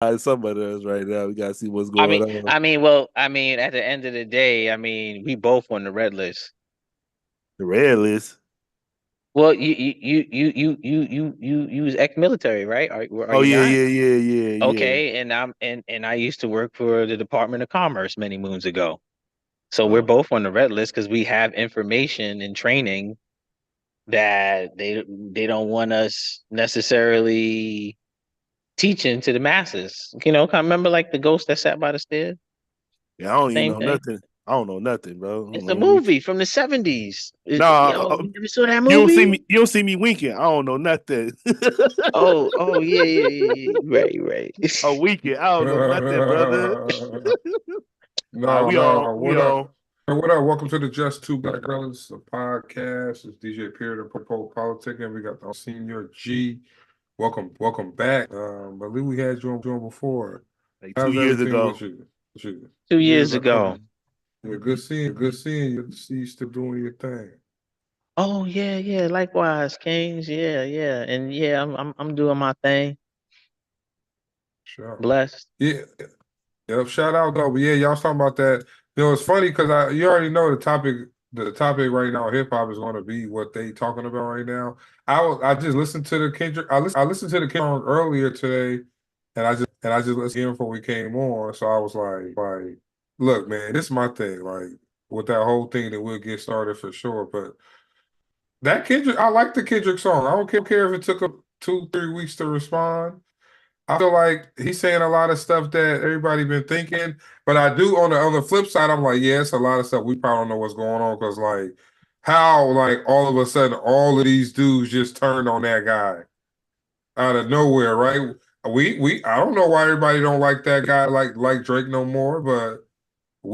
Some of us right now. We gotta see what's I going mean, on. I mean, well, I mean, at the end of the day, I mean, we both on the red list. The red list. Well, you was ex-military, right? Are Oh you yeah, not? yeah, yeah, yeah, yeah. Okay, and I used to work for the Department of Commerce many moons ago. So we're Oh, both on the red list because we have information and training that they don't want us necessarily teaching to the masses. Kind of remember like the ghost that sat by the stairs? yeah. I don't even Same know thing. nothing. I don't know nothing, bro. I don't It's know a who you. movie from the 70s. Nah, Yo, you never saw that you don't see movie? me. You don't see me winking. I don't know nothing. Oh, yeah, yeah, yeah, yeah. Right, A right. winking. I don't know nothing, brother. No, We on. no. We What up? on. What up? Welcome to the Just Two Black Brothers podcast. It's DJ Period of Politickin. We got the senior G. Welcome back. I believe we had you on before. Like two How's years everything ago. with you? With you? Two Yeah, years about a couple. ago. Yeah, good seeing you. Good to see you still doing your thing. Oh yeah, yeah. Likewise, Kings. Yeah, yeah. And yeah, I'm doing my thing. Sure. Blessed. Yeah. Yep, shout out though. But yeah, y'all was talking about that. It's funny because you already know the topic right now, hip hop is gonna be what they talking about right now. I just listened to the Kendrick I listened to the Kendrick song earlier today and I just listened again before we came on. So I was like, look, man, this is my thing. Like with that whole thing that we'll get started for sure. But that Kendrick, I like the Kendrick song. I don't care if it took him 2, 3 weeks to respond. I feel like he's saying a lot of stuff that everybody been thinking, but I do on the flip side, I'm like, yeah, it's a lot of stuff we probably don't know what's going on because like how like all of a sudden all of these dudes just turned on that guy out of nowhere, right? We I don't know why everybody don't like that guy like Drake no more, but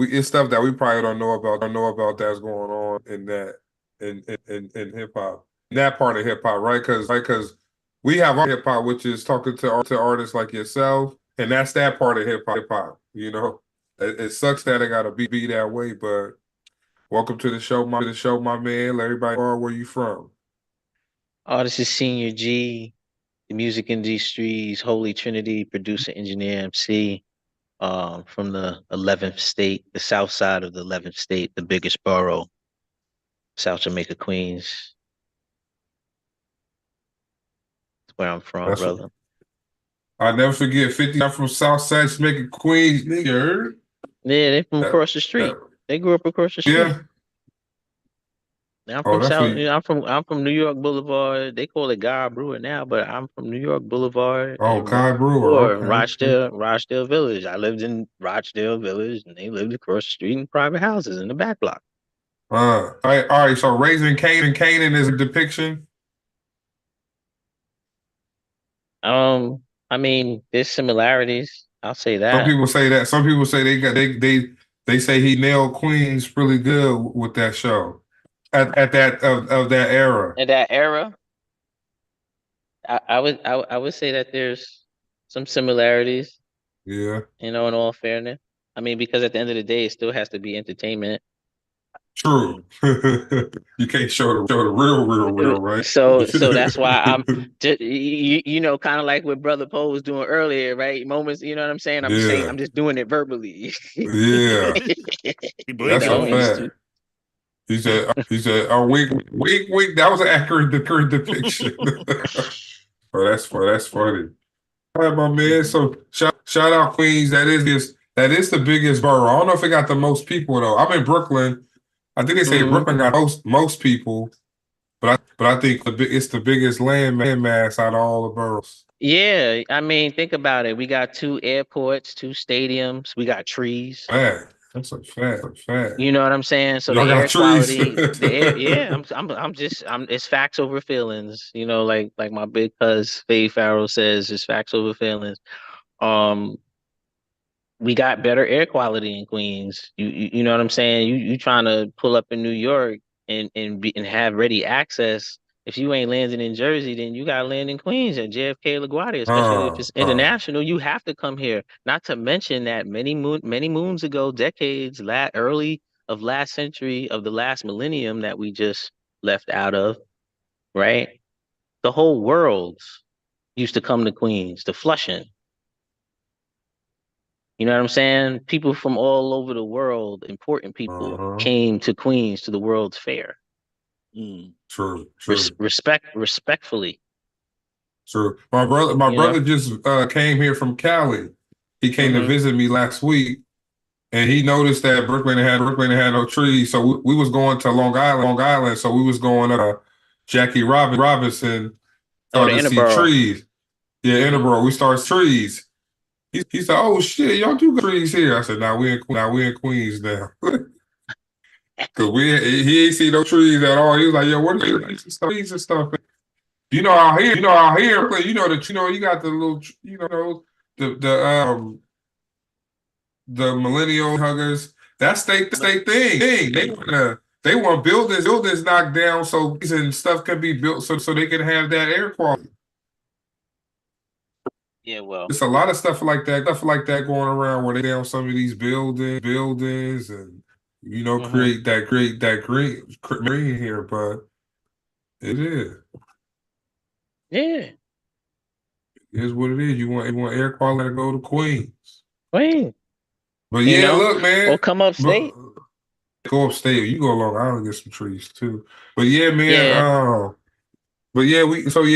it's stuff that we probably don't know about that's going on in that in hip hop, in that part of hip hop, right? Because we have our hip hop, which is talking to artists like yourself, and that's that part of hip hop. It sucks that it gotta be that way, but welcome to the show, my man. Let everybody know where you from. Oh, this is Senior G, the music industry's holy trinity, producer, engineer, MC. From the 11th state, the south side of the 11th state, the biggest borough, South Jamaica, Queens. That's where I'm from, That's what brother. I never forget. 50. I'm from Southside Jamaica, Queens, nigga. Heard? Yeah, they from That across the that street. They grew up across the street. yeah. Now I'm Oh, from that's what South. you. I'm from New York Boulevard. They call it God Brewer now, but I'm from New York Boulevard Oh, and Kai Brewer. before Okay. Okay. Rochdale Village. I lived in Rochdale Village, and they lived across the street in private houses in the back block. All right. So raising Canaan is a depiction. Um, I mean, there's similarities. I'll say Some that. people say that. Some people say they say he nailed Queens really good with that show at that of that era. In that era, I would say that there's some similarities, Yeah, in all fairness. I mean, because at the end of the day, it still has to be entertainment. true. You can't show the real, right? So that's why I'm just kind of like what Brother Poe was doing earlier, right? Moments, you know what I'm saying? Yeah, I'm just doing it verbally. yeah. He You That's blinking a know, on you. it's fact. He said, oh, wink. That was an accurate depiction. That's funny. All right, my man. So shout out Queens. That is the biggest borough. I don't know if it got the most people though. I'm in Brooklyn. I think they say hmm Brooklyn got most people, but I think it's the biggest land mass out of all the boroughs. Yeah, I mean, think about it. We got two airports, two stadiums, we got trees. Man, that's a fact. You know what I'm saying? So the Y'all got air trees. quality, the air, yeah, it's facts over feelings. Like my big cuz Faye Farrell says, it's facts over feelings. Um, we got better air quality in Queens. You know what I'm saying? You trying to pull up in New York and have ready access. If you ain't landing in Jersey, then you got to land in Queens at JFK LaGuardia, especially if uh, it's uh, international. You have to come here. Not to mention that many moons ago, decades, early of last century of the last millennium that we just left out of, right? The whole world used to come to Queens, to Flushing, You know what I'm saying? People from all over the world, important people, Uh-huh. came to Queens to the World's Fair. Mm. True, true, Respectfully, true. My you know. brother just came here from Cali. He came to Mm-hmm. visit me last week, and he noticed that Brooklyn had no trees. So we was going to Long Island. So we was going Jackie Robinson, Oh, the started to see Interborough. trees. Yeah, Mm-hmm. Interboro. We started trees. He said, "Oh shit, y'all do got trees here." I said, now we in Queens now." Cause he ain't see no trees at all. He was like, "Yo, what are trees and stuff?" Out here, that you got the little, the the millennial huggers. That's they thing. They want buildings knocked down so and stuff can be built so they can have that air quality. Yeah, well. It's a lot of stuff like that going around where they down some of these buildings and Mm-hmm. create that green here, but it is. Yeah. It is what it is. You want air quality to go to Queens. Wait. But You yeah, know, look, man. or come But upstate. go upstate. You go Long Island get some trees too. But yeah, man. Yeah. But yeah,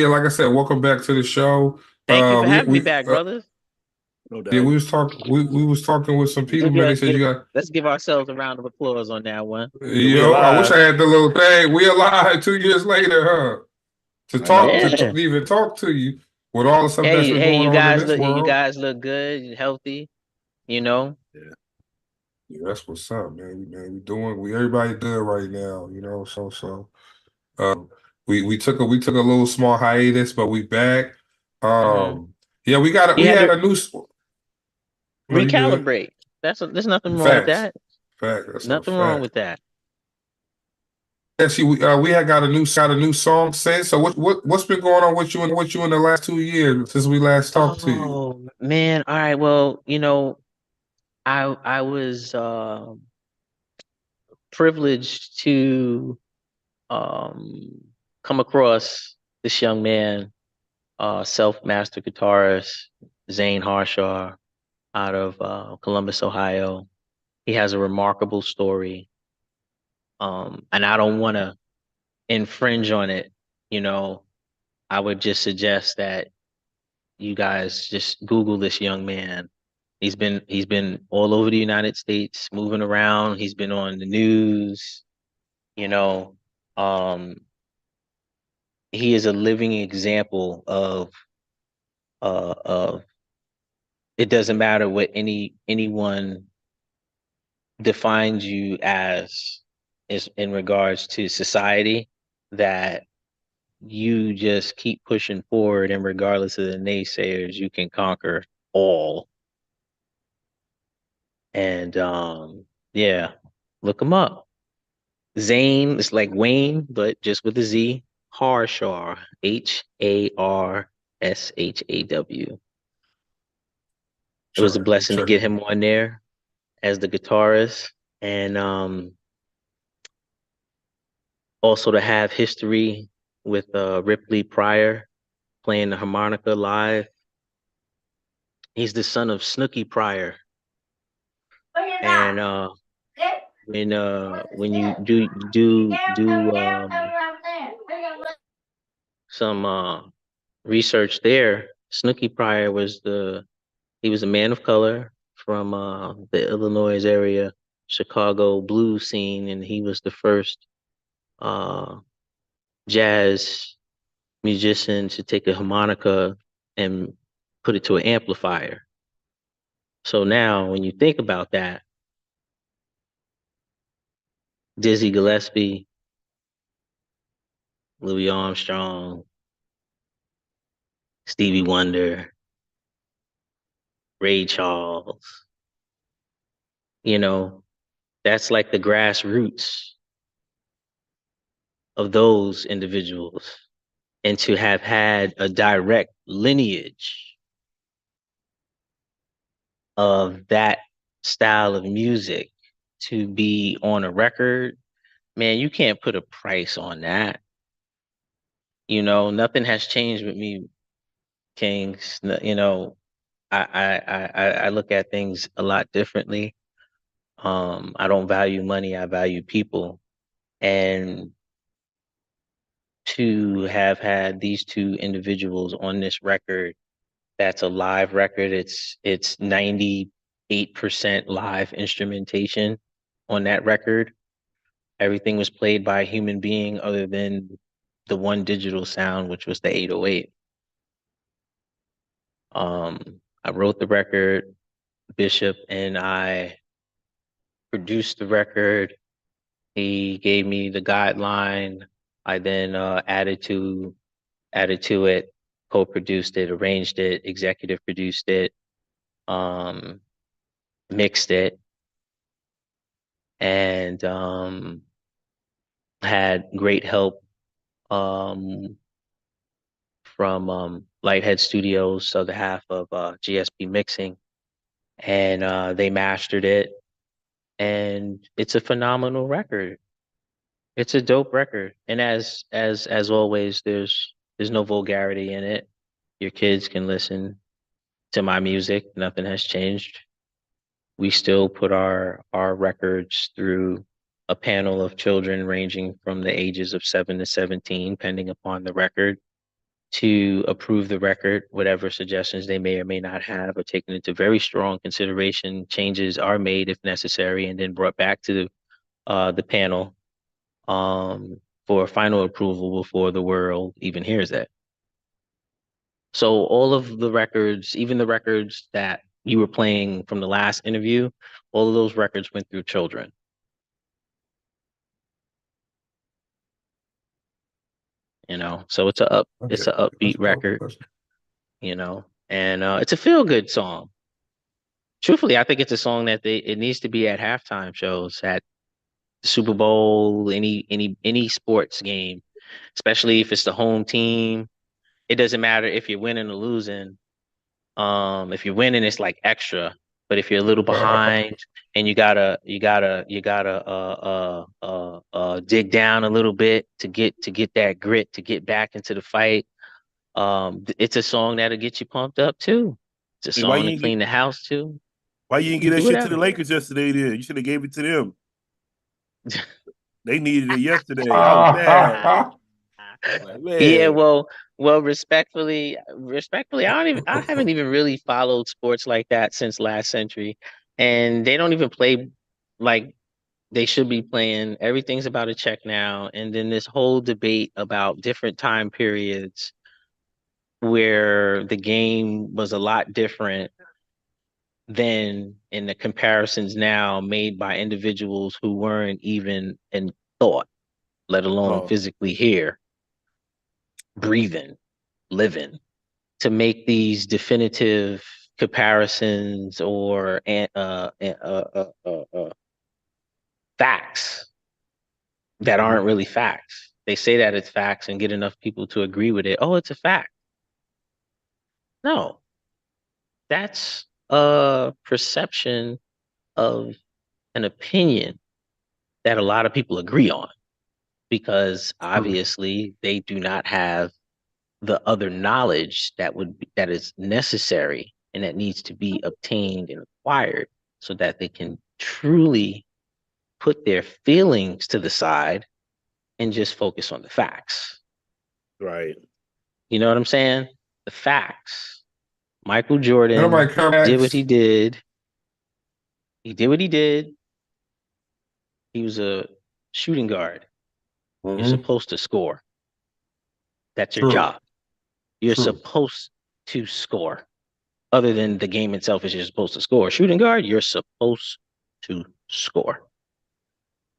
like I said, welcome back to the show. Thank you for having me We back, brothers. No Yeah, doubt. we was talking with some people, Let's man. They get, said you got let's give ourselves a round of applause on that one. We I wish alive. I had the little thing. We alive 2 years later, huh? I know. Yeah. To even talk to you with all the stuff that's Hey, been hey, going on in this you world. guys look good, healthy, you know. Yeah. Yeah, that's what's up, man. We everybody good right now, we took a little small hiatus, but we back. Hmm. Yeah, You we had had to a new. No, you good? recalibrate. There's nothing wrong with Facts, that. fact. That's a Nothing wrong fact. with that. Yeah, see, we had got a new song since. So what's been going on with you in the last 2 years since we last talked to you? Oh man, all right. Well, I was privileged to um come across this young man, self-master guitarist Zane Harshaw out of Columbus, Ohio. He has a remarkable story. And I don't want to infringe on it, you know. I would just suggest that you guys just Google this young man. He's been all over the United States, moving around. He's been on the news, you know. Um, he is a living example of it doesn't matter what anyone defines you as is in regards to society, that you just keep pushing forward, and regardless of the naysayers, you can conquer all. And yeah, look him up. Zane is like Wayne, but just with a Z. Harshaw, Harshaw. It was a blessing to Check. get him on there as the guitarist, and also to have history with Ripley Pryor playing the harmonica live. He's the son of Snooky Pryor, and when you do some research there, Snooky Pryor he was a man of color from the Illinois area, Chicago blues scene, and he was the first uh, jazz musician to take a harmonica and put it to an amplifier. So now, when you think about that, Dizzy Gillespie, Louis Armstrong, Stevie Wonder, Ray Charles, you know, that's like the grassroots of those individuals. And to have had a direct lineage of that style of music to be on a record, man, you can't put a price on that. You know, nothing has changed with me, Kings. You know, I look at things a lot differently. I don't value money, I value people. And to have had these two individuals on this record, that's a live record. It's 98% live instrumentation on that record. Everything was played by a human being other than the one digital sound, which was the 808. I wrote the record. Bishop and I produced the record. He gave me the guideline. I then added to it, co-produced it, arranged it, executive produced it, mixed it, and had great help from Lighthead Studios, so the half of GSP Mixing, and they mastered it, and it's a phenomenal record. It's a dope record, and as always, there's no vulgarity in it. Your kids can listen to my music. Nothing has changed. We still put our records through a panel of children ranging from the ages of 7 to 17, depending upon the record, to approve the record. Whatever suggestions they may or may not have are taken into very strong consideration. Changes are made if necessary, and then brought back to the panel for final approval before the world even hears that. So all of the records, even the records that you were playing from the last interview, all of those records went through children. So it's a upbeat record, and it's a feel good song. Truthfully, I think it's a song that it needs to be at halftime shows, at the Super Bowl, any sports game, especially if it's the home team. It doesn't matter if you're winning or losing. If you're winning, it's like extra. But if you're a little behind and you gotta dig down a little bit to get that grit, to get back into the fight. It's a song that'll get you pumped up too. It's a song to clean the house too. Why you didn't get that shit to the Lakers yesterday? Then you should have gave it to them. They needed it yesterday. I was mad. Like, yeah, well, respectfully, I haven't even really followed sports like that since last century, and they don't even play like they should be playing. Everything's about a check now, and then this whole debate about different time periods where the game was a lot different than in the comparisons now made by individuals who weren't even in thought, let alone physically here, breathing, living, to make these definitive comparisons or facts that aren't really facts. They say that it's facts and get enough people to agree with it. Oh, it's a fact. No, that's a perception of an opinion that a lot of people agree on, because obviously they do not have the other knowledge that is necessary and that needs to be obtained and acquired so that they can truly put their feelings to the side and just focus on the facts. Right. You know what I'm saying? The facts. Michael Jordan did what he did. He did what he did. He was a shooting guard. You're supposed to score. That's your job. You're supposed to score. Other than the game itself is you're supposed to score. Shooting guard, you're supposed to score.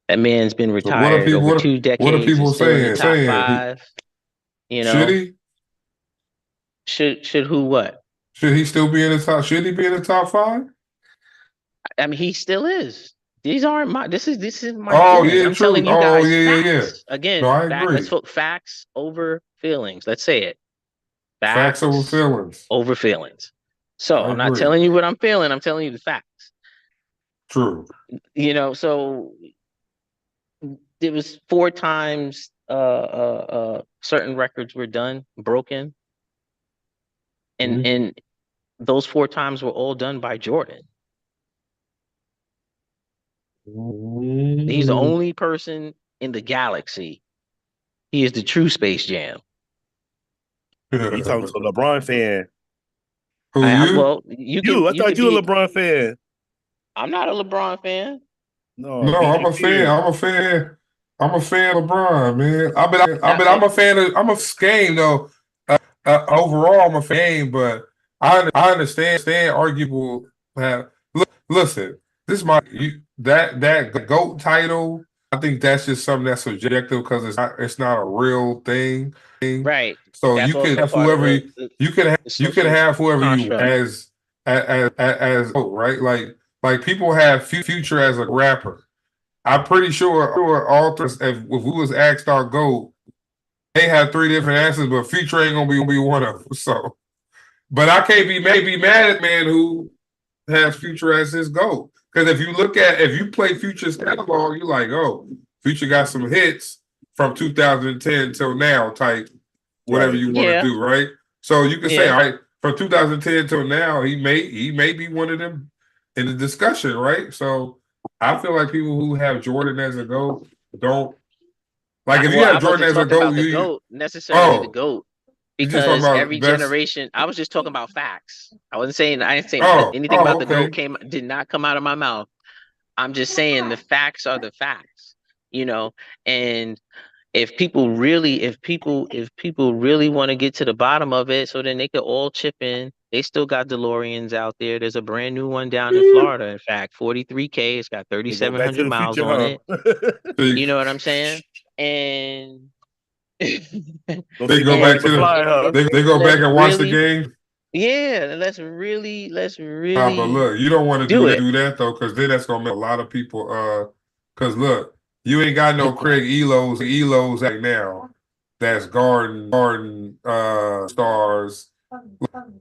That man's been retired over 2 decades. What are people and still in the top saying? 5. Should he? Should who what? Should he still be in the top? Should he be in the top 5? I mean, he still is. These aren't my. This is my. Oh feelings. yeah, I'm true. telling you guys facts. Yeah. Again, no, I agree. Let's put facts over feelings. Let's say it. Facts over feelings. Over feelings. So I'm not telling you what I'm feeling. I'm telling you the facts. True. So it was 4 times certain records were broken. And those 4 times were all done by Jordan. He's the only person in the galaxy. He is the true Space Jam. You talking to a LeBron fan? Who you? Well, you can. I thought you were a LeBron fan. I'm not a LeBron fan. No, I'm a fan. I'm a fan. I'm a fan of LeBron, man. I'm a fan of. I'm a game though. Overall, I'm a fan, but I understand arguable. Listen, this is that GOAT title. I think that's just something that's subjective because it's not a real thing. Right. So that's you can have whoever you can have whoever you as GOAT, right? Like people have Future as a rapper. I'm pretty sure all three. If we was asked our GOAT, they have 3 different answers, but Future ain't gonna be one of them. So, but I can't be mad at man who has Future as his GOAT. Because if you play Future's catalog, you're like, oh, Future got some hits from 2010 till now, type whatever you want to do, right? So you can say, all right, from 2010 till now, he may be one of them in the discussion, right? So I feel like people who have Jordan as a GOAT don't like if you have Jordan as a GOAT, the GOAT necessarily the GOAT. Because every generation, I was just talking about facts. I didn't say anything about the GOAT did not come out of my mouth. I'm just saying the facts are the facts, and if people really want to get to the bottom of it, so then they could all chip in. They still got DeLoreans out there. There's a brand new one down in Florida. In fact, 43K. It's got 3,700 miles on it. You know what I'm saying? And they go back and watch the game. Yeah, let's really. But look, you don't want to do that though, because then that's gonna make a lot of people. Because look, you ain't got no Craig Elos right now. That's guarding stars.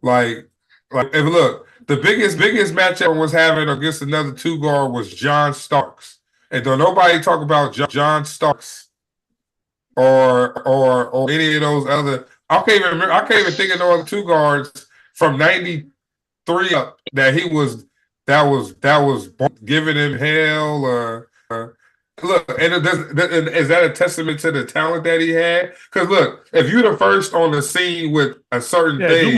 Like if look, the biggest matchup was having against another 2 guard was John Starks, and don't nobody talk about John Starks. Or any of those other. I can't even think of no other 2 guards from '93 up that was giving him hell. Look, and is that a testament to the talent that he had? Because look, if you're the first on the scene with a certain thing,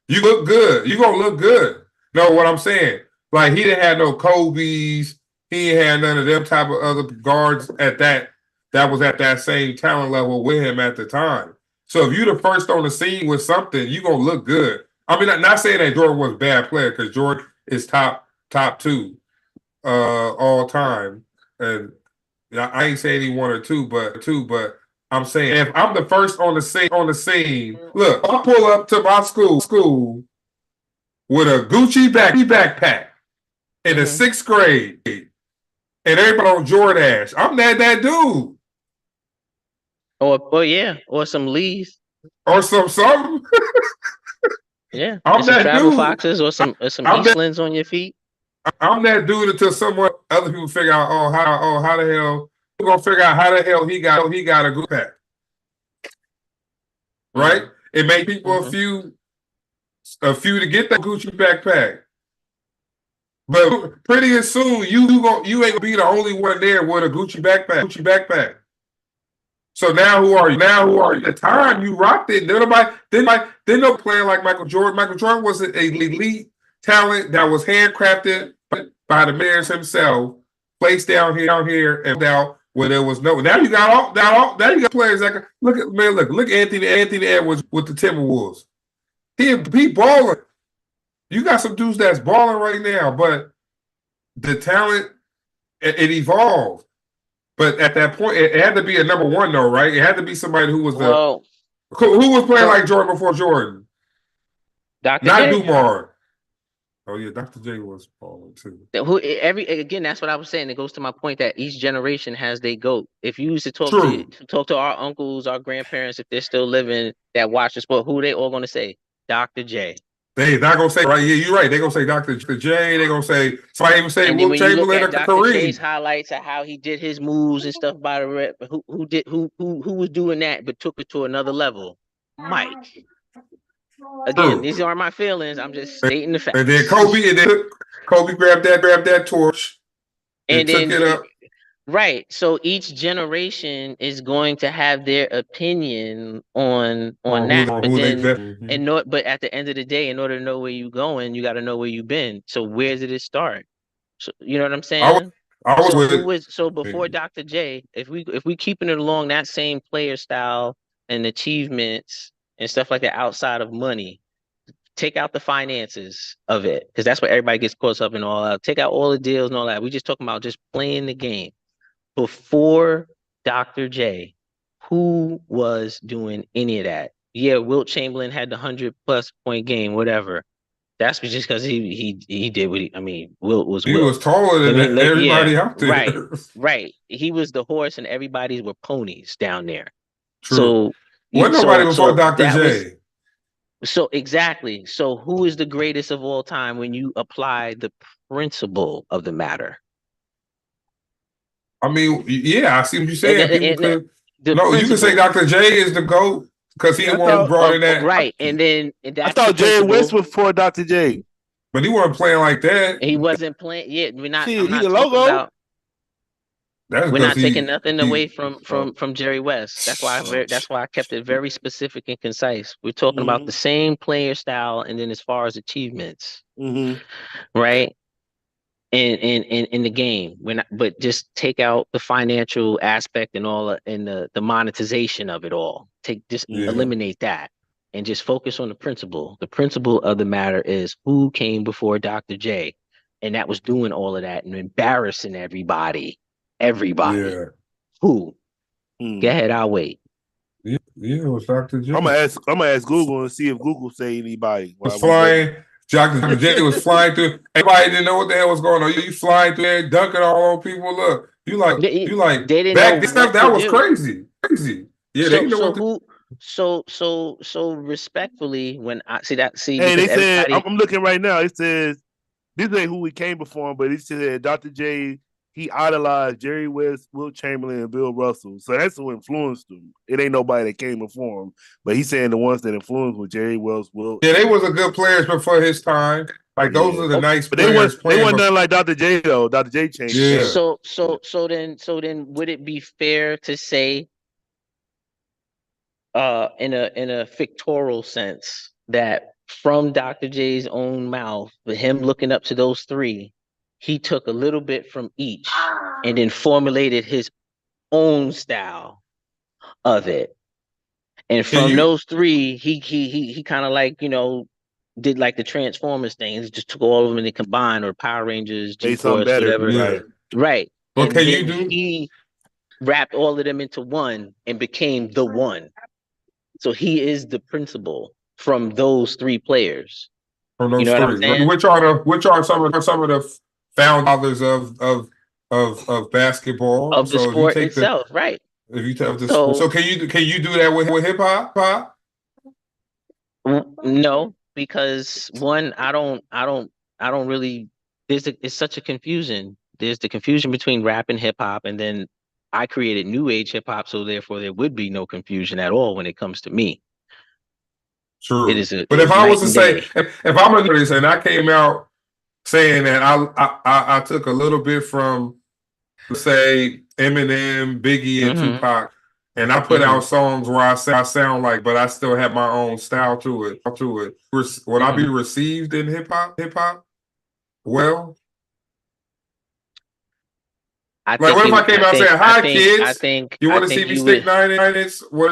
you look good. You gonna look good. Know what I'm saying? Like he didn't have no Kobe's. He ain't had none of them type of other guards at that was at that same talent level with him at the time. So if you're the first on the scene with something, you're going to look good. I mean, not saying that Jordan was a bad player, because Jordan is top 2 all time. And I ain't saying he 1 or 2, but I'm saying if I'm the first on the scene, look, I pull up to my school with a Gucci backpack in the 6th grade, and everybody on Jordache. I'm that dude. Or some Lees. Or something. Yeah. I'm some Travel dude. Foxes or some Eastlands on your feet. I'm that dude until other people figure out, how the hell we're gonna figure out how the hell he got a good pack. Right? It made people a few to get that Gucci backpack. But pretty soon you ain't gonna be the only one there with a Gucci backpack. So now who are you? At the time you rocked it. Then no playing like Michael Jordan. Michael Jordan was an elite talent that was handcrafted by the mayors himself, placed down here and out where there was no. Now you got now you got players that can, look Anthony Edwards with the Timberwolves. He balling. You got some dudes that's balling right now, but the talent it evolved. But at that point, it had to be a number 1, though, right? It had to be somebody who was who was playing like Jordan before Jordan. Dr. Not J. Dumar. Oh yeah, Dr. J was balling too. Again, that's what I was saying. It goes to my point that each generation has their GOAT. If you used to talk to our uncles, our grandparents, if they're still living that watch the sport, who they all going to say? Dr. J. They not gonna say right. Yeah, you're right. They're gonna say Dr. J. They're gonna say somebody even say Will Chamberlain or Dr. J's highlights of how he did his moves and stuff by the rep. Who was doing that but took it to another level? Mike. Again, these aren't my feelings. I'm just stating the facts. And then Kobe grabbed that torch and took it up. Right. So each generation is going to have their opinion on that. But at the end of the day, in order to know where you're going, you got to know where you've been. So where did it start? So you know what I'm saying? So before Dr. J, if we keeping it along that same player style and achievements and stuff like that outside of money, take out the finances of it, because that's what everybody gets caught up in all that. Take out all the deals and all that. We just talking about just playing the game. Before Dr. J, who was doing any of that? Yeah, Wilt Chamberlain had the 100+ point game, whatever. That's just because he did what Wilt was Wilt. He was taller than everybody out there. Right. He was the horse and everybody's were ponies down there. True. So nobody before Dr. J. So exactly. So who is the greatest of all time when you apply the principle of the matter? I mean, yeah, I see what you're saying. You can say Dr. J is the GOAT because he the one who brought in that. Right. And I thought Jerry West was before Dr. J. But he wasn't playing like that. He wasn't playing. Yeah, we're not. See, I'm not he a logo. We're not taking nothing away from Jerry West. That's why I kept it very specific and concise. We're talking about the same player style, and then as far as achievements, right? In the game, but just take out the financial aspect and all, and the monetization of it all. Eliminate that, and just focus on the principle. The principle of the matter is who came before Dr. J, and that was doing all of that and embarrassing everybody. Yeah. Who? Go ahead, I'll wait. Yeah, it was Dr. J. I'm gonna ask Google and see if Google say anybody. Was flying. Dr. J was flying through. Everybody didn't know what the hell was going on. You flying through there, dunking all on people. Look, you like. They didn't back know stuff. That was crazy. Yeah, they know what. So respectfully, when I see that, hey, they said I'm looking right now. It says this ain't who we came before, but it said Dr. J. He idolized Jerry West, Wilt Chamberlain, and Bill Russell. So that's who influenced him. It ain't nobody that came before him. But he's saying the ones that influenced were Jerry West, Wilt. Yeah, they was a good players before his time. Like those are the nice players. They weren't nothing like Dr. J though. Dr. J changed. Yeah. So then would it be fair to say in a fictorial sense that from Dr. J's own mouth, with him looking up to those three, he took a little bit from each and then formulated his own style of it. And from those three, he kind of like, did like the Transformers thing. He just took all of them and they combined, or Power Rangers, G-Force, whatever. Yeah. Right. Well, and he wrapped all of them into one and became the one. So he is the principal from those three players. From those three. Which are some of the founders of basketball, of the sport itself, right? If you tell so can you do that with hip hop? No, because one, I don't really. It's such a confusion. There's the confusion between rap and hip hop, and then I created new age hip hop, so therefore there would be no confusion at all when it comes to me. True. But if I was to say, if I'm gonna do this, and I came out saying that I took a little bit from, let's say, Eminem, Biggie, and Tupac, and I put out songs where I sound like, but I still have my own style to it. Would I be received in hip hop? Well, what if I came out saying, "Hi, kids, you want to see me stick 9 inches?" But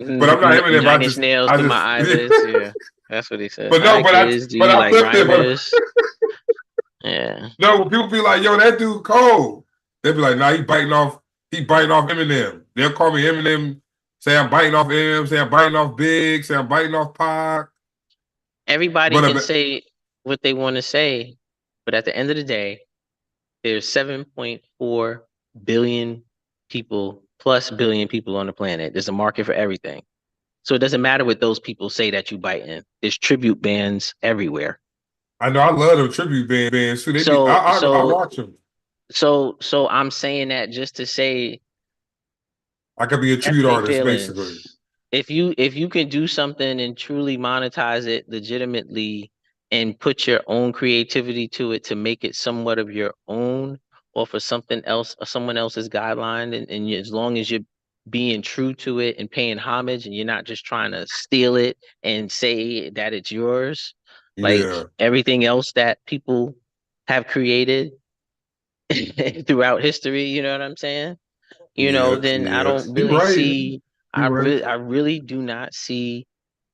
I'm not Eminem. 9 inch nails to my eyelids. Yeah, that's what he said. But no, but I flipped it. Yeah. No, people be like, "Yo, that dude cold." They'll be like, "Nah, he biting off Eminem." They'll call me Eminem, say I'm biting off Eminem, say I'm biting off Big, say I'm biting off Pac. Everybody can say what they want to say, but at the end of the day, there's 7.4 billion people plus billion people on the planet. There's a market for everything. So it doesn't matter what those people say that you biting. There's tribute bands everywhere. I know, I love them tribute bands too. I watch them. So I'm saying that just to say, I could be a tribute artist, basically. if you can do something and truly monetize it legitimately and put your own creativity to it to make it somewhat of your own or for something else or someone else's guideline, and as long as you're being true to it and paying homage and you're not just trying to steal it and say that it's yours, like Yeah, everything else that people have created throughout history, you know what I'm saying? Then I yeah. don't You really right. see, You right. I really do not see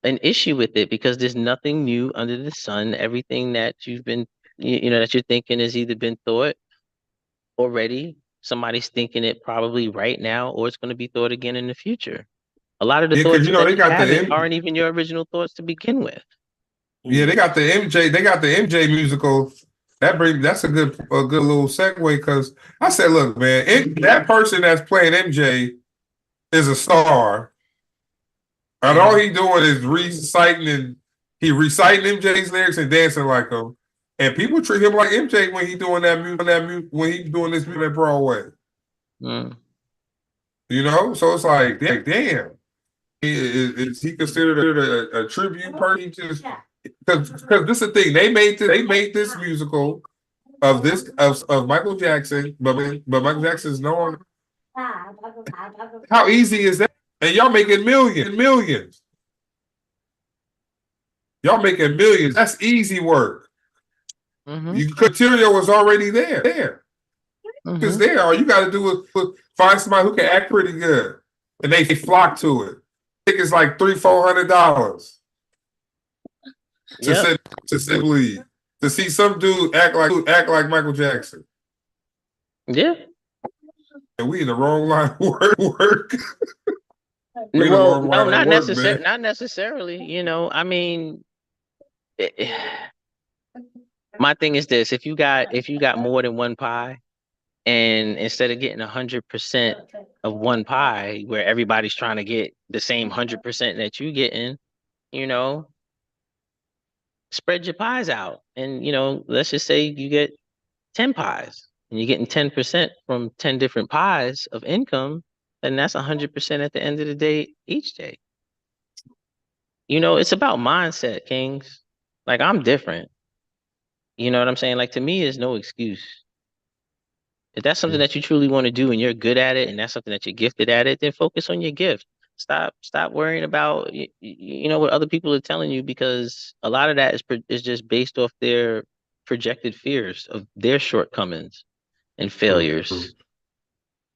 an issue with it because there's nothing new under the sun. Everything that you've been, that you're thinking has either been thought already, somebody's thinking it probably right now, or it's going to be thought again in the future. A lot of the Yeah, because thoughts you know that they you got haven't aren't even your original thoughts to begin with. they got the MJ. They got the MJ musical. That's a good little segue because I said, look, man, that person that's playing MJ is a star, and all he doing is reciting MJ's lyrics and dancing like him, and people treat him like MJ when he doing when he doing this music at Broadway. Mm. So it's like, damn, is he considered a tribute person? He just because this is the thing they made this musical of Michael Jackson, but Michael Jackson is known. How easy is that? And y'all making millions. Y'all making millions. That's easy work. Material was already there. It's there. All you got to do is find somebody who can act pretty good, and they flock to it. I think it's like $300-400 Yep. to simply to see some dude act like Michael Jackson. Yeah. And we in the wrong line of work. Well, no, not necessarily. Not necessarily. I mean, my thing is this: if you got more than one pie, and instead of getting 100% of one pie, where everybody's trying to get the same 100% that you getting, you know, spread your pies out, and let's just say you get 10 pies, and you're getting 10% from 10 different pies of income, and that's 100% at the end of the day each day. It's about mindset, Kings. Like, I'm different. You know what I'm saying? Like, to me, is no excuse. If that's something that you truly want to do and you're good at it, and that's something that you're gifted at it, then focus on your gift. Stop worrying about what other people are telling you, because a lot of that is just based off their projected fears of their shortcomings and failures.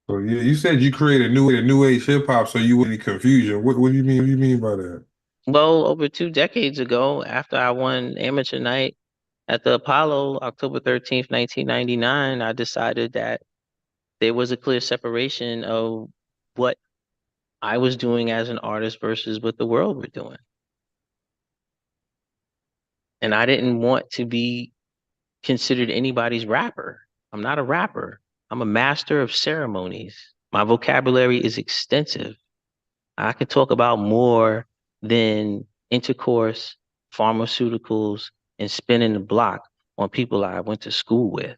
So yeah, you said you created new age hip hop, so you wouldn't confusion. What do you mean? What do you mean by that? Well, over 2 decades ago, after I won amateur night at the Apollo, October 13th, 1999, I decided that there was a clear separation of what I was doing as an artist versus what the world were doing. And I didn't want to be considered anybody's rapper. I'm not a rapper. I'm a master of ceremonies. My vocabulary is extensive. I can talk about more than intercourse, pharmaceuticals, and spinning the block on people I went to school with.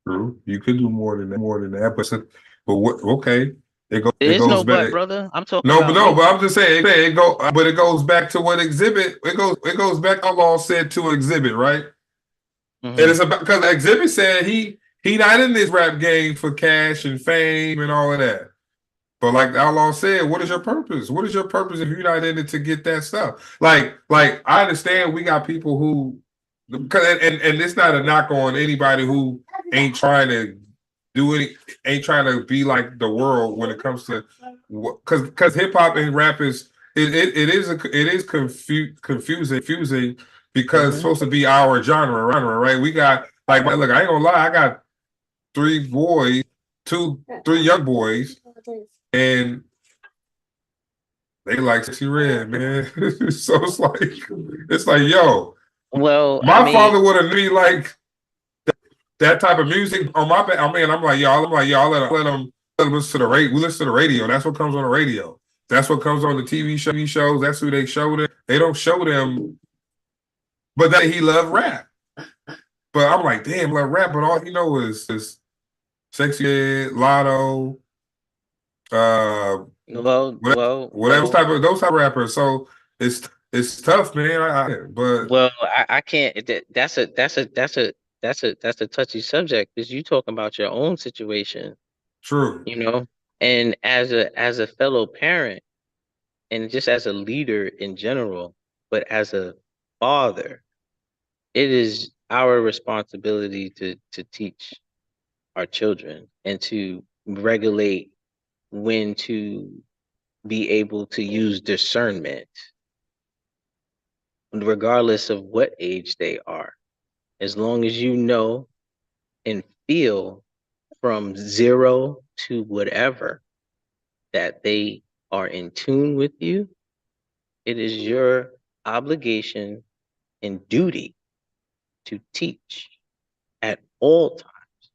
True, you could do more than that, but what? Okay, it There's goes no back. but, brother. I'm talking No, about me. but I'm just saying it goes back to what exhibit. It goes back. Outlaw said to exhibit, right? And it's about because exhibit said he not in this rap game for cash and fame and all of that. But like Outlaw said, what is your purpose? What is your purpose if you're not in it to get that stuff? Like I understand we got people who, because and it's not a knock on anybody who ain't trying to ain't trying to be like the world when it comes to, because hip hop and rap is confusing because it's supposed to be our genre, right? We got look, I ain't gonna lie, I got three young boys, and they like Sexy Red, man. So it's like, yo, well, my father would have been like that type of music on my bed. I mean, I'm like, y'all, let them listen to the radio. We listen to the radio. That's what comes on the radio. That's what comes on the TV shows. That's who they show them. They don't show them, but that he loved rap. But I'm like, damn, love rap, but all he know is Sexy Red, Lotto, whatever those type of rappers. So it's tough, man. I can't. That's a touchy subject because you talking about your own situation, true. And as a fellow parent, and just as a leader in general, but as a father, it is our responsibility to teach our children and to regulate when to be able to use discernment, regardless of what age they are. As long as you know and feel from 0 to whatever that they are in tune with you, it is your obligation and duty to teach at all times,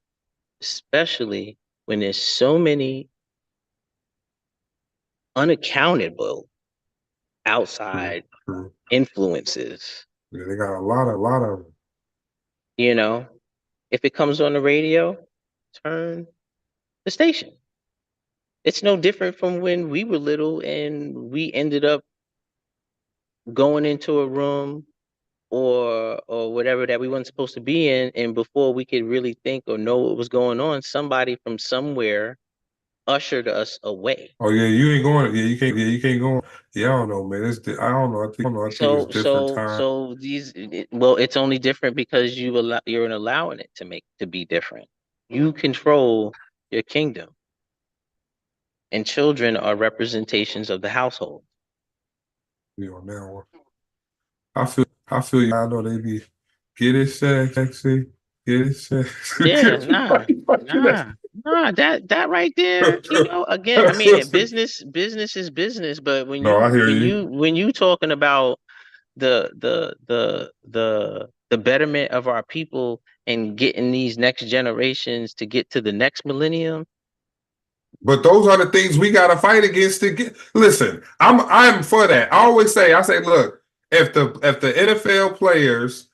especially when there's so many unaccountable outside influences. Yeah, they got a lot of them. If it comes on the radio, turn the station. It's no different from when we were little and we ended up going into a room or whatever that we weren't supposed to be in, and before we could really think or know what was going on, somebody from somewhere ushered us away. Oh yeah, you ain't going. Yeah, you can't. Yeah, you can't go. Yeah, I don't know, man. I don't know. I think it's different time. So it's only different because you're allowing it to be different. You control your kingdom, and children are representations of the household. Now I feel you. I know they be get it sexy, get it sexy. Yeah, nah. That right there, again, I mean, business is business, but when you talking about the betterment of our people and getting these next generations to get to the next millennium. But those are the things we gotta fight against to get. Listen, I'm for that. I say, look, if the NFL players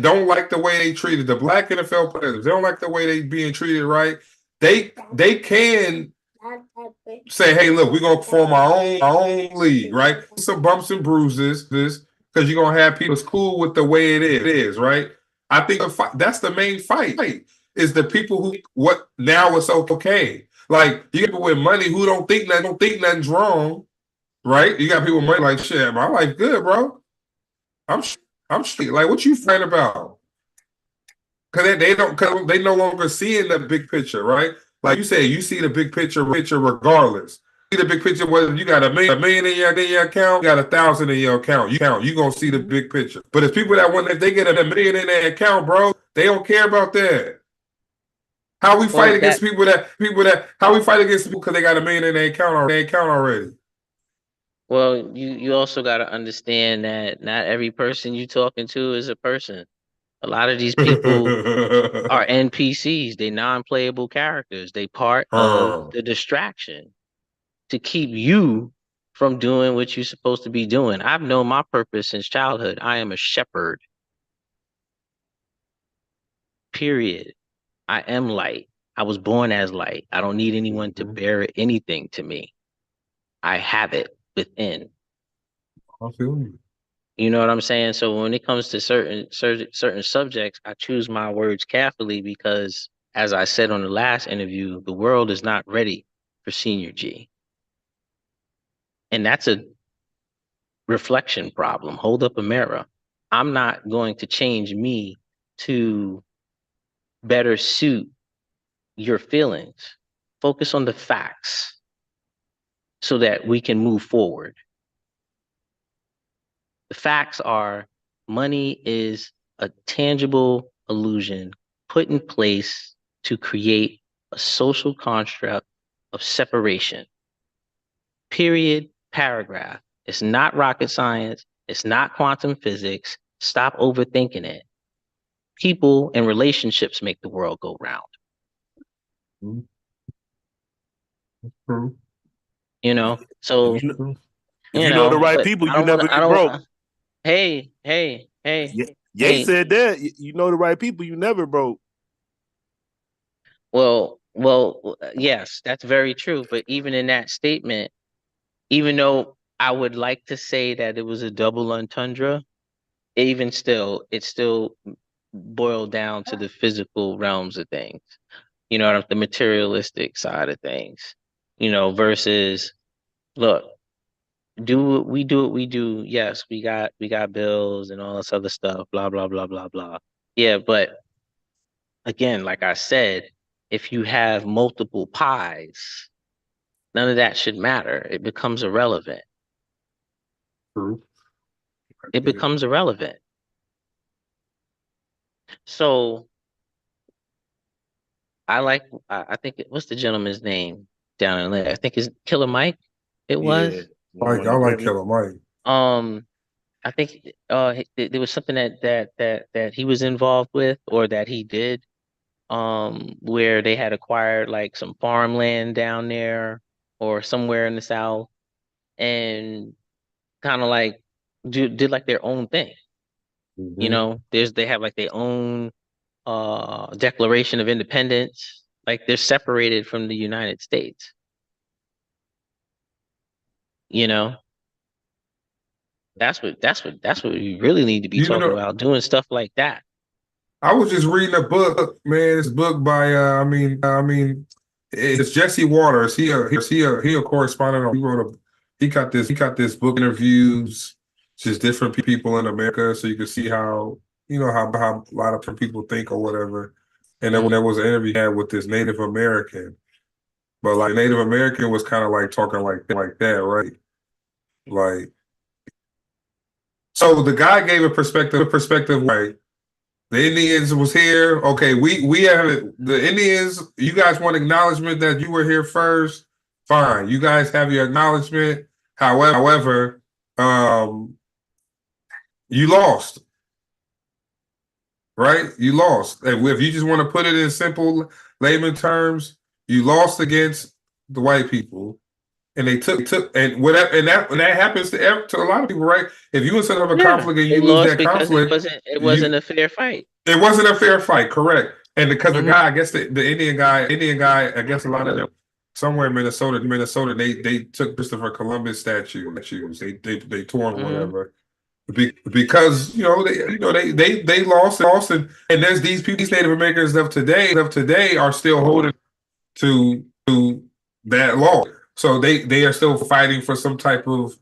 don't like the way they treated the black NFL players, if they don't like the way they being treated, right? They can say, hey, look, we're gonna form our own league, right? Some bumps and bruises, because you're gonna have people that's cool with the way it is, right? I think that's the main fight is the people who now it's okay. Like you got people with money who don't think nothing's wrong, right? You got people with money like shit. My life good, bro. I'm straight. Like what you fighting about? Because they no longer seeing the big picture, right? Like you say, you see the big picture regardless. See the big picture whether you got a million in your account, you got 1,000 in your account. You gonna see the big picture. But it's people that if they get a million in their account, bro, they don't care about that. How we fight against people that how we fight against people because they got a million in their account already. Well, you also got to understand that not every person you talking to is a person. A lot of these people are NPCs. They non-playable characters. They part of the distraction to keep you from doing what you're supposed to be doing. I've known my purpose since childhood. I am a shepherd. Period. I am light. I was born as light. I don't need anyone to bear anything to me. I have it within. I feel you. You know what I'm saying? So when it comes to certain subjects, I choose my words carefully because, as I said on the last interview, the world is not ready for Senior G. And that's a reflection problem. Hold up a mirror. I'm not going to change me to better suit your feelings. Focus on the facts so that we can move forward. The facts are money is a tangible illusion put in place to create a social construct of separation. Period, paragraph. It's not rocket science. It's not quantum physics. Stop overthinking it. People and relationships make the world go round. True. So if you know the right people, you never get broke. Hey. Ye said that. You know the right people, you never broke. Well, Well, yes, that's very true. But even in that statement, even though I would like to say that it was a double entendre, even still, it still boiled down to the physical realms of things. You know, the materialistic side of things. You know, versus look, do what we do. Yes, we got bills and all this other stuff. Blah blah blah blah blah. Yeah, but again, like I said, if you have multiple pies, none of that should matter. It becomes irrelevant. True. It becomes irrelevant. So I think what's the gentleman's name down in there? I think it's Killer Mike. It was. Mike, I like Killer Mike. I think there was something that he was involved with or that he did where they had acquired like some farmland down there or somewhere in the South and kind of like did like their own thing. You know, they have like their own Declaration of Independence. Like they're separated from the United States. You know, that's what we really need to be You talking know, about, doing stuff like that. I was just reading a book, man. This book by it's Jesse Waters. He a correspondent. He got this book interviews just different people in America, so you can see how how a lot of people think or whatever. And then when there was an interview he had with this Native American, but like Native American was kind of like talking like that, right? Like, so the guy gave a perspective, right? The Indians was here. Okay, we have the Indians. You guys want acknowledgement that you were here first. Fine, you guys have your acknowledgement. However, you lost, right? You lost. And if you just want to put it in simple layman terms, you lost against the white people. And they took and whatever and that happens to a lot of people, right? If you set up a conflict and you lose that conflict, it wasn't a fair fight. It wasn't a fair fight, correct? And because the guy, I guess the Indian guy, I guess a lot of them somewhere in Minnesota, they took Christopher Columbus statues. They tore them, whatever. Because they lost and there's these people, these Native Americans of today are still holding to that law. So they are still fighting for some type of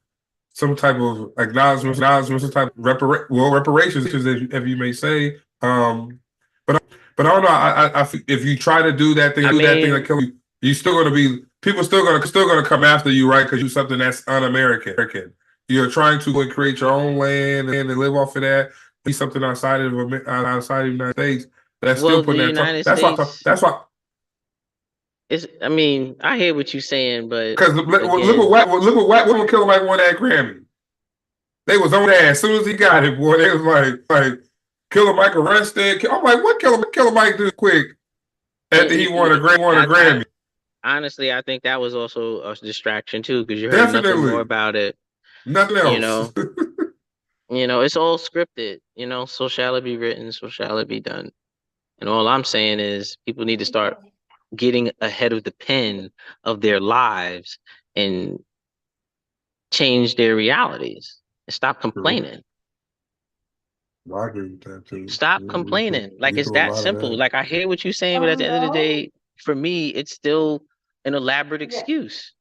acknowledgement, some type of reparations, if you may say. But I don't know. I if you try to do that thing, like kill you still gonna be people still gonna come after you, right? Because you do something that's un-American. You're trying to create your own land and live off of that. Be something outside of the United States. That's still putting that. That's why. I mean, I hear what you're saying, but because look what White women Killer Mike won that Grammy. They was on that as soon as he got it, boy. They was like Killer Mike arrested. I'm like, what Killer Mike do quick after he won a Grammy? Honestly, I think that was also a distraction too, because you heard nothing more about it. Nothing else. It's all scripted. So shall it be written, so shall it be done. And all I'm saying is people need to start getting ahead of the pen of their lives and change their realities and stop complaining. I agree with that too. Stop complaining. Like it's that simple. Like I hear what you're saying, but at the end of the day, for me, it's still an elaborate excuse.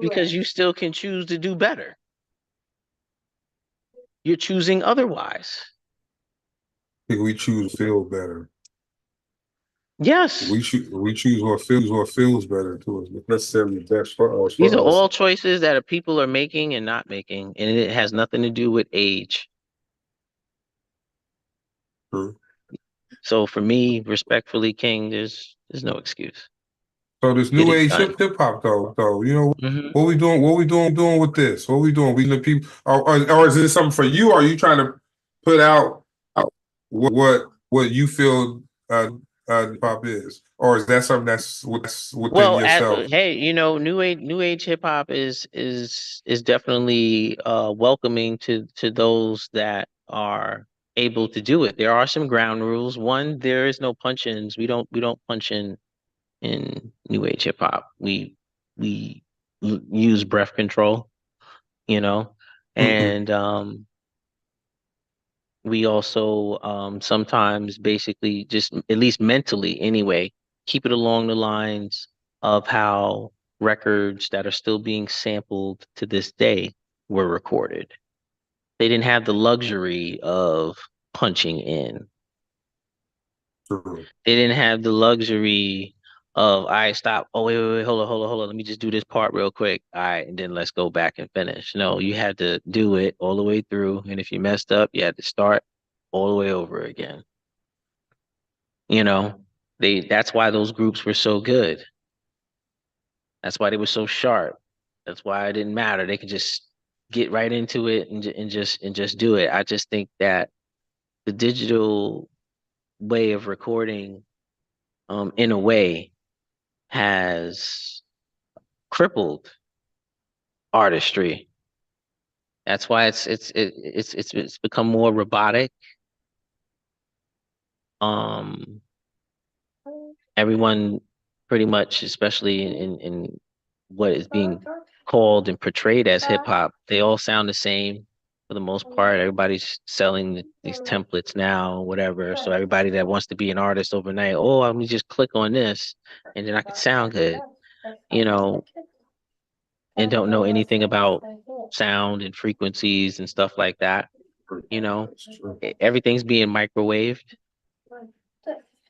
Because you still can choose to do better. You're choosing otherwise. We choose to feel better. Yes. We choose what feels better to us, not necessarily best for us. These are all choices that people are making and not making, and it has nothing to do with age. True. So for me, respectfully, King, there's no excuse. So this new age hip hop though, what we doing with this? What we doing? We the people, or is this something for you? Or are you trying to put out what you feel pop is, or is that something that's within yourself? Hey, new age hip hop is definitely welcoming to those that are able to do it. There are some ground rules. One, there is no punch-ins. We don't punch in new age hip hop. We use breath control, you know, and we also sometimes basically just, at least mentally anyway, keep it along the lines of how records that are still being sampled to this day were recorded. They didn't have the luxury of punching in. True. They didn't have the luxury of, all right, stop. Oh, wait, hold on. Let me just do this part real quick. All right, and then let's go back and finish. No, you had to do it all the way through. And if you messed up, you had to start all the way over again. You know, that's why those groups were so good. That's why they were so sharp. That's why it didn't matter. They could just get right into it and just do it. I just think that the digital way of recording, in a way, has crippled artistry. That's why it's become more robotic. Everyone pretty much, especially in what is being called and portrayed as hip hop, they all sound the same for the most part. Everybody's selling these templates now, whatever. So everybody that wants to be an artist overnight, oh, let me just click on this and then I can sound good, you know, and don't know anything about sound and frequencies and stuff like that. You know, everything's being microwaved,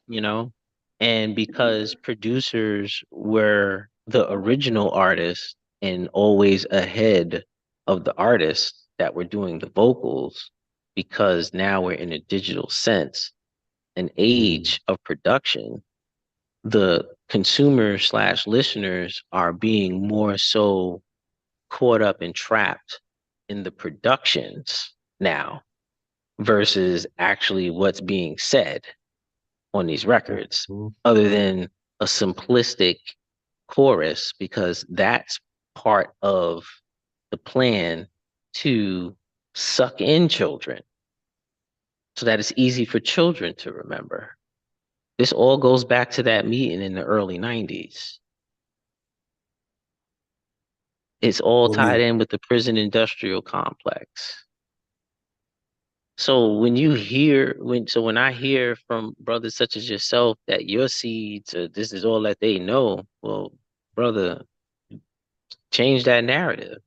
you know, and because producers were the original artists and always ahead of the artists that were doing the vocals, because now we're in a digital sense, an age of production, the consumers slash listeners are being more so caught up and trapped in the productions now versus actually what's being said on these records, other than a simplistic chorus, because that's part of the plan to suck in children so that it's easy for children to remember. This all goes back to that meeting in the early 90s. It's all tied in with the prison industrial complex. So when I hear from brothers such as yourself that your seeds, this is all that they know, well, brother, change that narrative.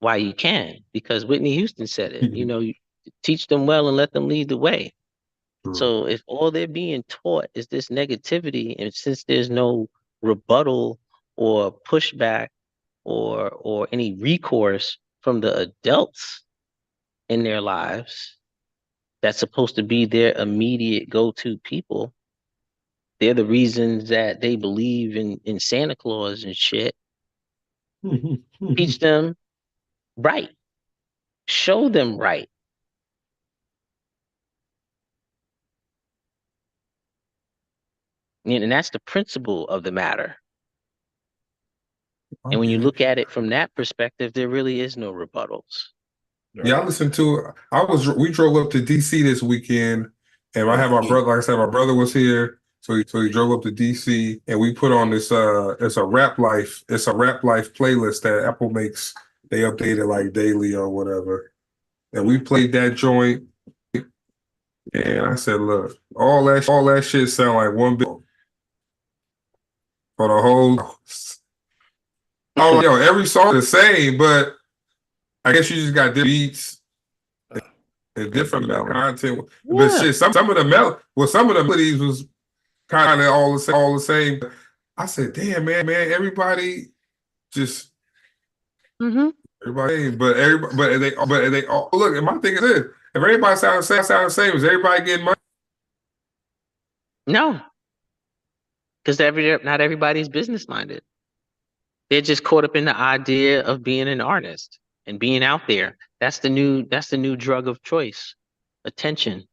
Why you can? Because Whitney Houston said it. You know, you teach them well and let them lead the way. So if all they're being taught is this negativity, and since there's no rebuttal or pushback or any recourse from the adults in their lives, that's supposed to be their immediate go-to people. They're the reasons that they believe in Santa Claus and shit. Teach them right. Show them right. And that's the principle of the matter. And when you look at it from that perspective, there really is no rebuttals. Yeah, I listened to. We drove up to DC this weekend, and I had my brother. Like I said, my brother was here, so he drove up to DC, and we put on this. It's a rap life. It's a rap life playlist that Apple makes. They update it like daily or whatever, and we played that joint. And I said, look, all that shit sound like one bit for the whole. Oh, yo, every song is the same, but I guess you just got different beats and different content. But shit, some of the melodies was kind of all the same. I said, damn, man, everybody just everybody, but they all look. And my thing is this: if everybody sounds the same, is everybody getting money? No, because not everybody's business minded. They're just caught up in the idea of being an artist and being out there. That's the new drug of choice. Attention.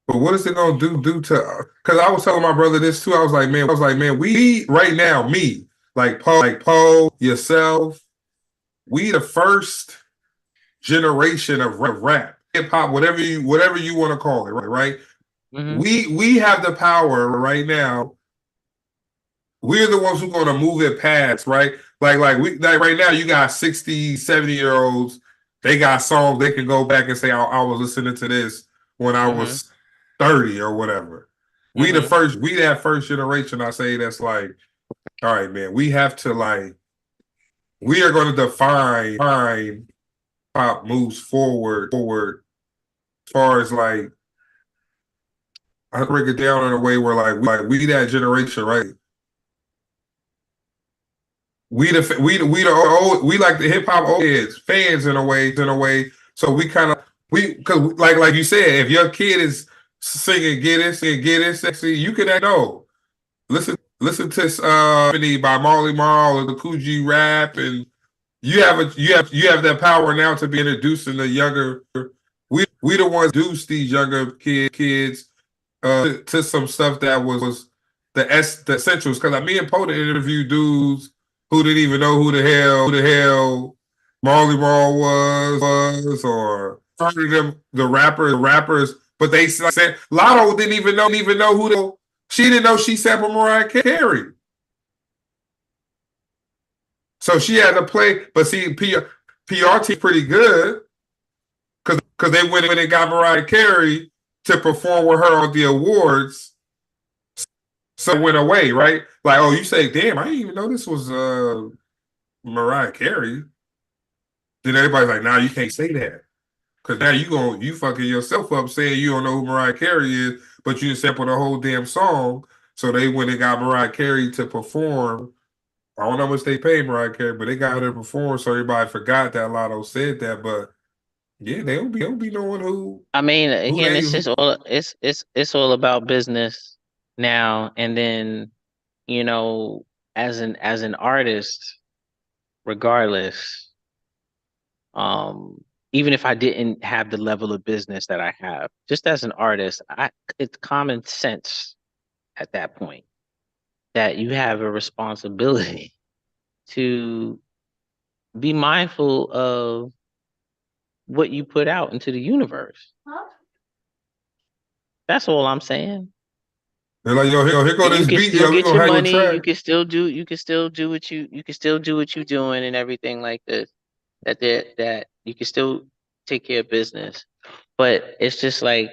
But what is it gonna do to? Because I was telling my brother this too. I was like, man, we right now, like Poe, yourself, we the first generation of rap, hip hop, whatever you want to call it, right? Mm-hmm. We have the power right now. We're the ones who are going to move it past, right? Like right now, you got 60, 70-year-olds. They got songs they can go back and say, I was listening to this when I was 30 or whatever. We that first generation, I say, that's like, all right, man, we have to we are going to define pop moves forward as far as I break it down in a way where we that generation, right? We like the hip hop old heads, fans in a way. So we kind of because like you said, if your kid is singing "Get It Sexy," you can know. Listen to by Marley Marl or the Coogee rap, and you have that power now to be introducing the younger. We the ones introduce these younger kids to some stuff that was the essentials. Because me and Poda interviewed dudes who didn't even know who the hell Marley Marl was, or heard of them, the rappers. But they said Lotto didn't even know who she didn't know she sampled Mariah Carey. So she had to play, but see, PRT pretty good because they went and got Mariah Carey to perform with her on the awards. So it went away, right? Like, oh, you say, damn, I didn't even know this was Mariah Carey. Then everybody's like, nah, you can't say that. Because now you fucking yourself up saying you don't know who Mariah Carey is, but you sampled the whole damn song. So they went and got Mariah Carey to perform. I don't know how much they paid Mariah Carey, but they got her to perform, so everybody forgot that Lotto said that. But yeah, they don't be knowing who. I mean, again, it's all about business now. And then, as an artist, regardless, even if I didn't have the level of business that I have, just as an artist, it's common sense at that point that you have a responsibility to be mindful of what you put out into the universe. That's all I'm saying. They're like, yo, here go this beat, yo, we get your money. track. You can still do what you're doing and everything like this. That you can still take care of business. But it's just like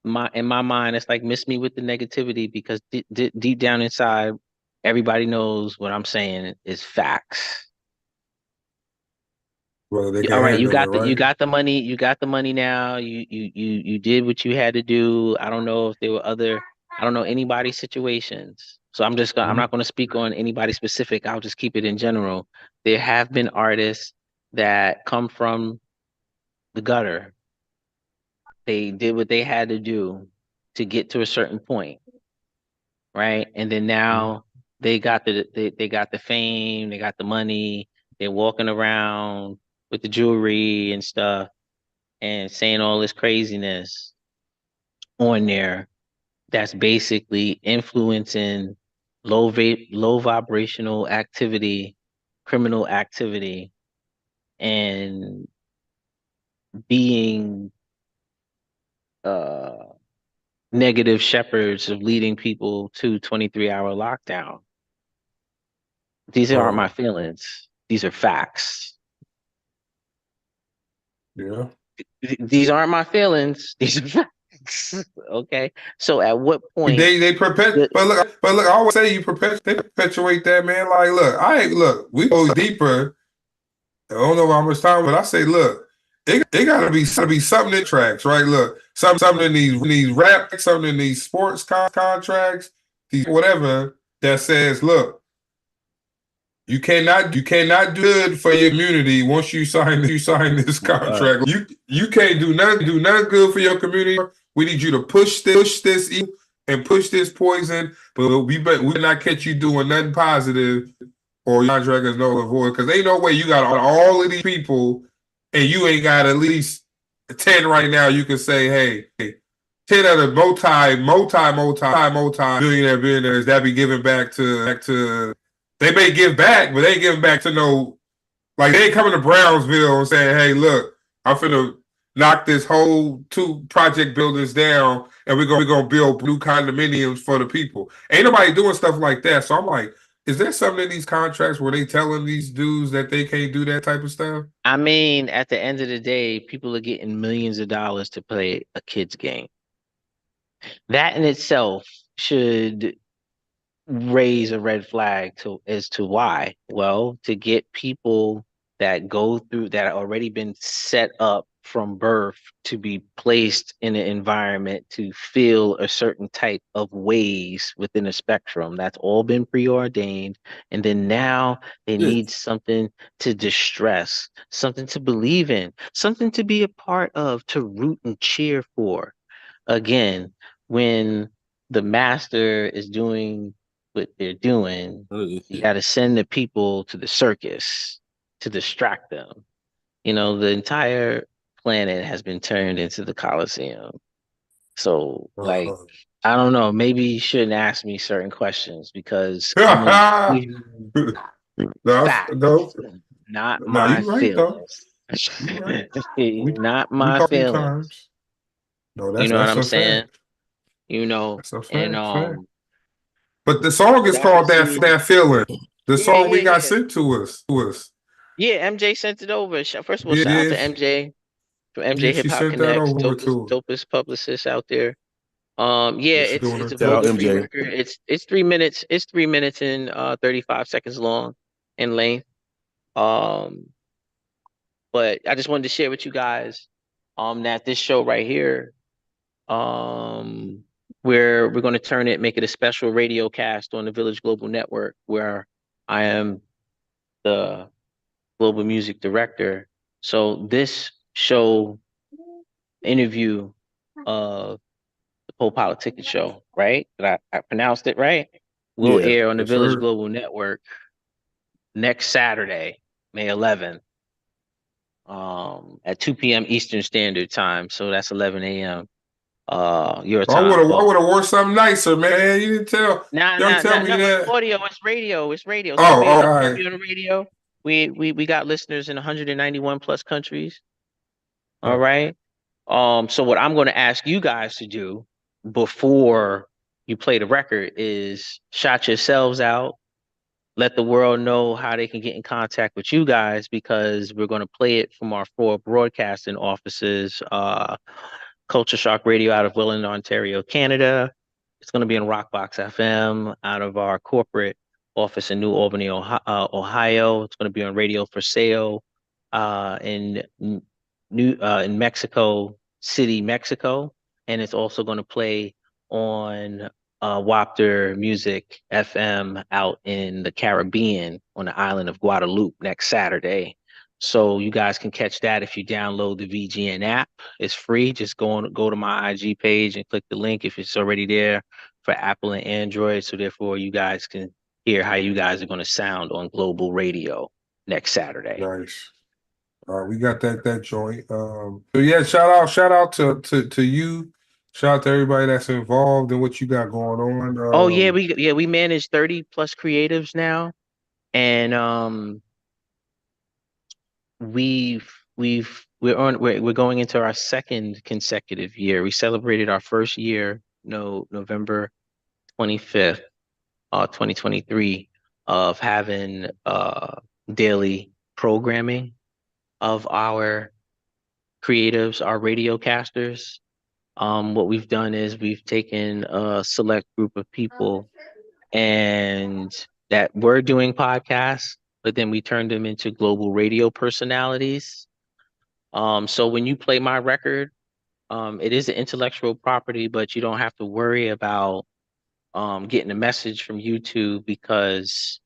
in my mind, it's like miss me with the negativity, because deep down inside, everybody knows what I'm saying is facts. Well, they All right, you got the money now. You did what you had to do. I don't know if there were I don't know anybody's situations. So I'm not going to speak on anybody specific. I'll just keep it in general. There have been artists that come from the gutter. They did what they had to do to get to a certain point, right? And then now they got the fame, they got the money, they're walking around with the jewelry and stuff and saying all this craziness on there that's basically influencing low vibrational activity, criminal activity, and being negative shepherds of leading people to 23-hour lockdown. These aren't my feelings. These are facts. Yeah. These aren't my feelings. These are facts. Okay. So at what point they perpetuate? But look, I always say they perpetuate that, man. Like, look, we go deeper. I don't know how much time, but I say, look, it gotta be something in tracks, right? Look, something in these rap, something in these sports contracts, these whatever that says, look, you cannot do good for your community once you sign this contract. You can't do nothing good for your community. We need you to push this and push this poison, but we better not catch you doing nothing positive, or your contract is null and void. Because ain't no way you got all of these people and you ain't got at least 10 right now. You can say, hey, 10 of the multi-billionaires that be giving back to. They may give back, but they ain't giving back to no. Like, they ain't coming to Brownsville and saying, hey, look, I'm finna knock this whole 2 project buildings down, and we're gonna build new condominiums for the people. Ain't nobody doing stuff like that. So I'm like, is there something in these contracts where they telling these dudes that they can't do that type of stuff? I mean, at the end of the day, people are getting millions of dollars to play a kid's game. That in itself should raise a red flag as to why. Well, to get people that go through that already been set up from birth to be placed in an environment to feel a certain type of ways within a spectrum. That's all been preordained. And then now they need something to distress, something to believe in, something to be a part of, to root and cheer for. Again, when the master is doing what they're doing, you got to send the people to the circus to distract them. You know, the entire planet has been turned into the Coliseum. So, like, I don't know. Maybe you shouldn't ask me certain questions because I'm gonna give you facts, not my you right though. feelings. You right. Not We my talking feelings. times. No, You know what that's I'm a saying? fact. You know, That's a and fact. But the song is called that feeling. The song we got sent to us. Yeah, MJ sent it over. First of all, shout out Yeah, to MJ from yeah, MJ Hip she Hop sent that Connects, over to dopest publicist out there. Yeah, she doing her it's a thing. vocal free record. It's 3 minutes. It's 3 minutes and 35 seconds long in length. Um, but I just wanted to share with you guys that this show right here, where we're going to turn it, make it a special radio cast on the Village Global Network, where I am the global music director. So this show interview of the PoPolitickin show, right? That I pronounced it right. Will air on the Village Global Network next Saturday, May 11th, at 2 p.m. Eastern Standard Time. So that's 11 a.m. Your I time. would have worn something nicer, man. You didn't tell. Nah, Y'all nah, tell nah, me no. It's that. audio. It's radio. It's radio. It's Oh, it's all gonna be right. on the radio. We got listeners in 191 plus countries. All right. So what I'm going to ask you guys to do before you play the record is shout yourselves out. Let the world know how they can get in contact with you guys because we're going to play it from our 4 broadcasting offices. Culture Shock Radio out of Welland, Ontario, Canada. It's going to be in Rockbox FM out of our corporate office in New Albany, Ohio. It's going to be on Radio for Sale in in Mexico City, Mexico, and it's also going to play on Wapter Music FM out in the Caribbean on the island of Guadeloupe next Saturday. So you guys can catch that if you download the VGN app. It's free. Just go to my IG page and click the link if it's already there for Apple and Android. So therefore you guys can hear how you guys are going to sound on global radio next Saturday. Nice. We got that joint. So yeah, shout out to you. Shout out to everybody that's involved in what you got going on. Oh yeah, we manage 30 plus creatives now. And we're going into our 2nd consecutive year. We celebrated our first year, November 25th, 2023, of having daily programming of our creatives, our radio casters. What we've done is we've taken a select group of people and that were doing podcasts, but then we turned them into global radio personalities. So when you play my record, it is an intellectual property, but you don't have to worry about getting a message from YouTube because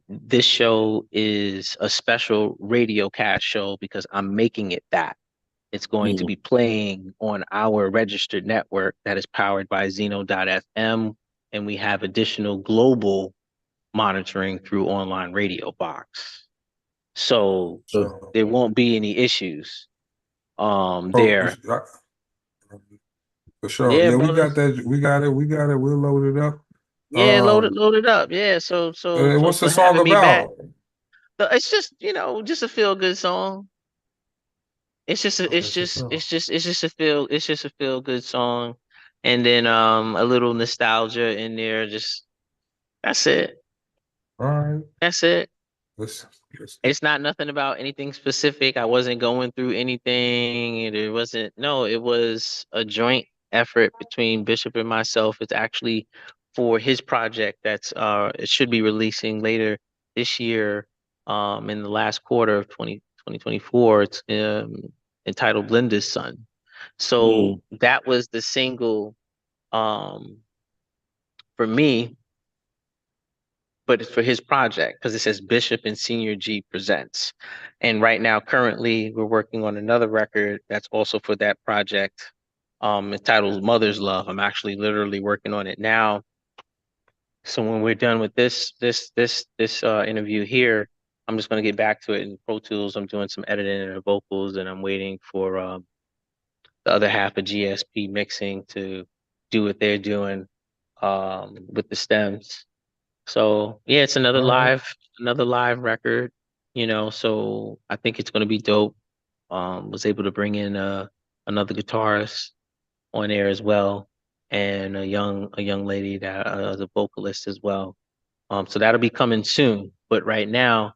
this show is a special radio cast show because I'm making it that. It's going to be playing on our registered network that is powered by Zeno.fm, and we have additional global monitoring through online radio box. So there won't be any issues there. For sure. Yeah, we got brothers. that. We got it. We'll load it up. Yeah, load it up. Yeah. So what's for the song having me back. about? It's just, just a feel good song. It's just a, Okay, it's for just sure. it's just it's just a feel good song, and then a little nostalgia in there. Just that's it. All right. That's it. Listen. It's not nothing about anything specific. I wasn't going through anything. It wasn't, no, it was a joint effort between Bishop and myself. It's actually for his project that's it should be releasing later this year, in the last quarter of 2024. It's entitled Linda's Son. So that was the single um for me, but it's for his project because it says Bishop and Senior G presents. And right now, currently, we're working on another record that's also for that project. Entitled Mother's Love. I'm actually literally working on it now. So when we're done with this interview here, I'm just gonna get back to it in Pro Tools. I'm doing some editing of the vocals, and I'm waiting for the other half of GSP mixing to do what they're doing with the stems. So yeah, it's All right. another live record, so I think it's gonna be dope. Was able to bring in another guitarist on there as well, and a young lady that is a vocalist as well. So that'll be coming soon. But right now,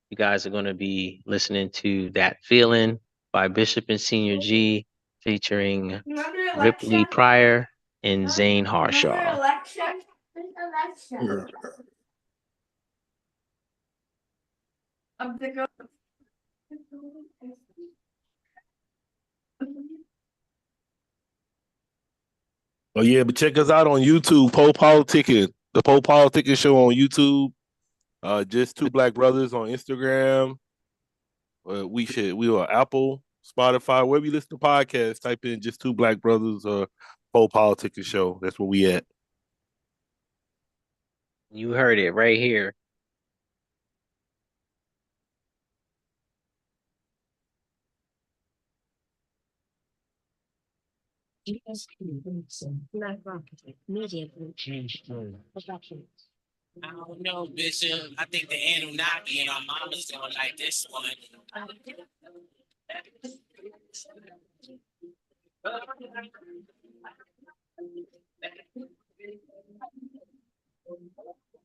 you guys are gonna be listening to That Feeling by Bishop and Senior G featuring Ripley Pryor and Zane Harshaw. Oh yeah, but check us out on YouTube, PoPolitickin, the PoPolitickin show on YouTube. Just two black brothers on Instagram. We are Apple, Spotify, wherever you listen to podcasts. Type in just two black brothers or PoPolitickin show. That's where we at. You heard it right here. I don't know, Bishop. I think the Anunnaki and our mamas gonna like this one.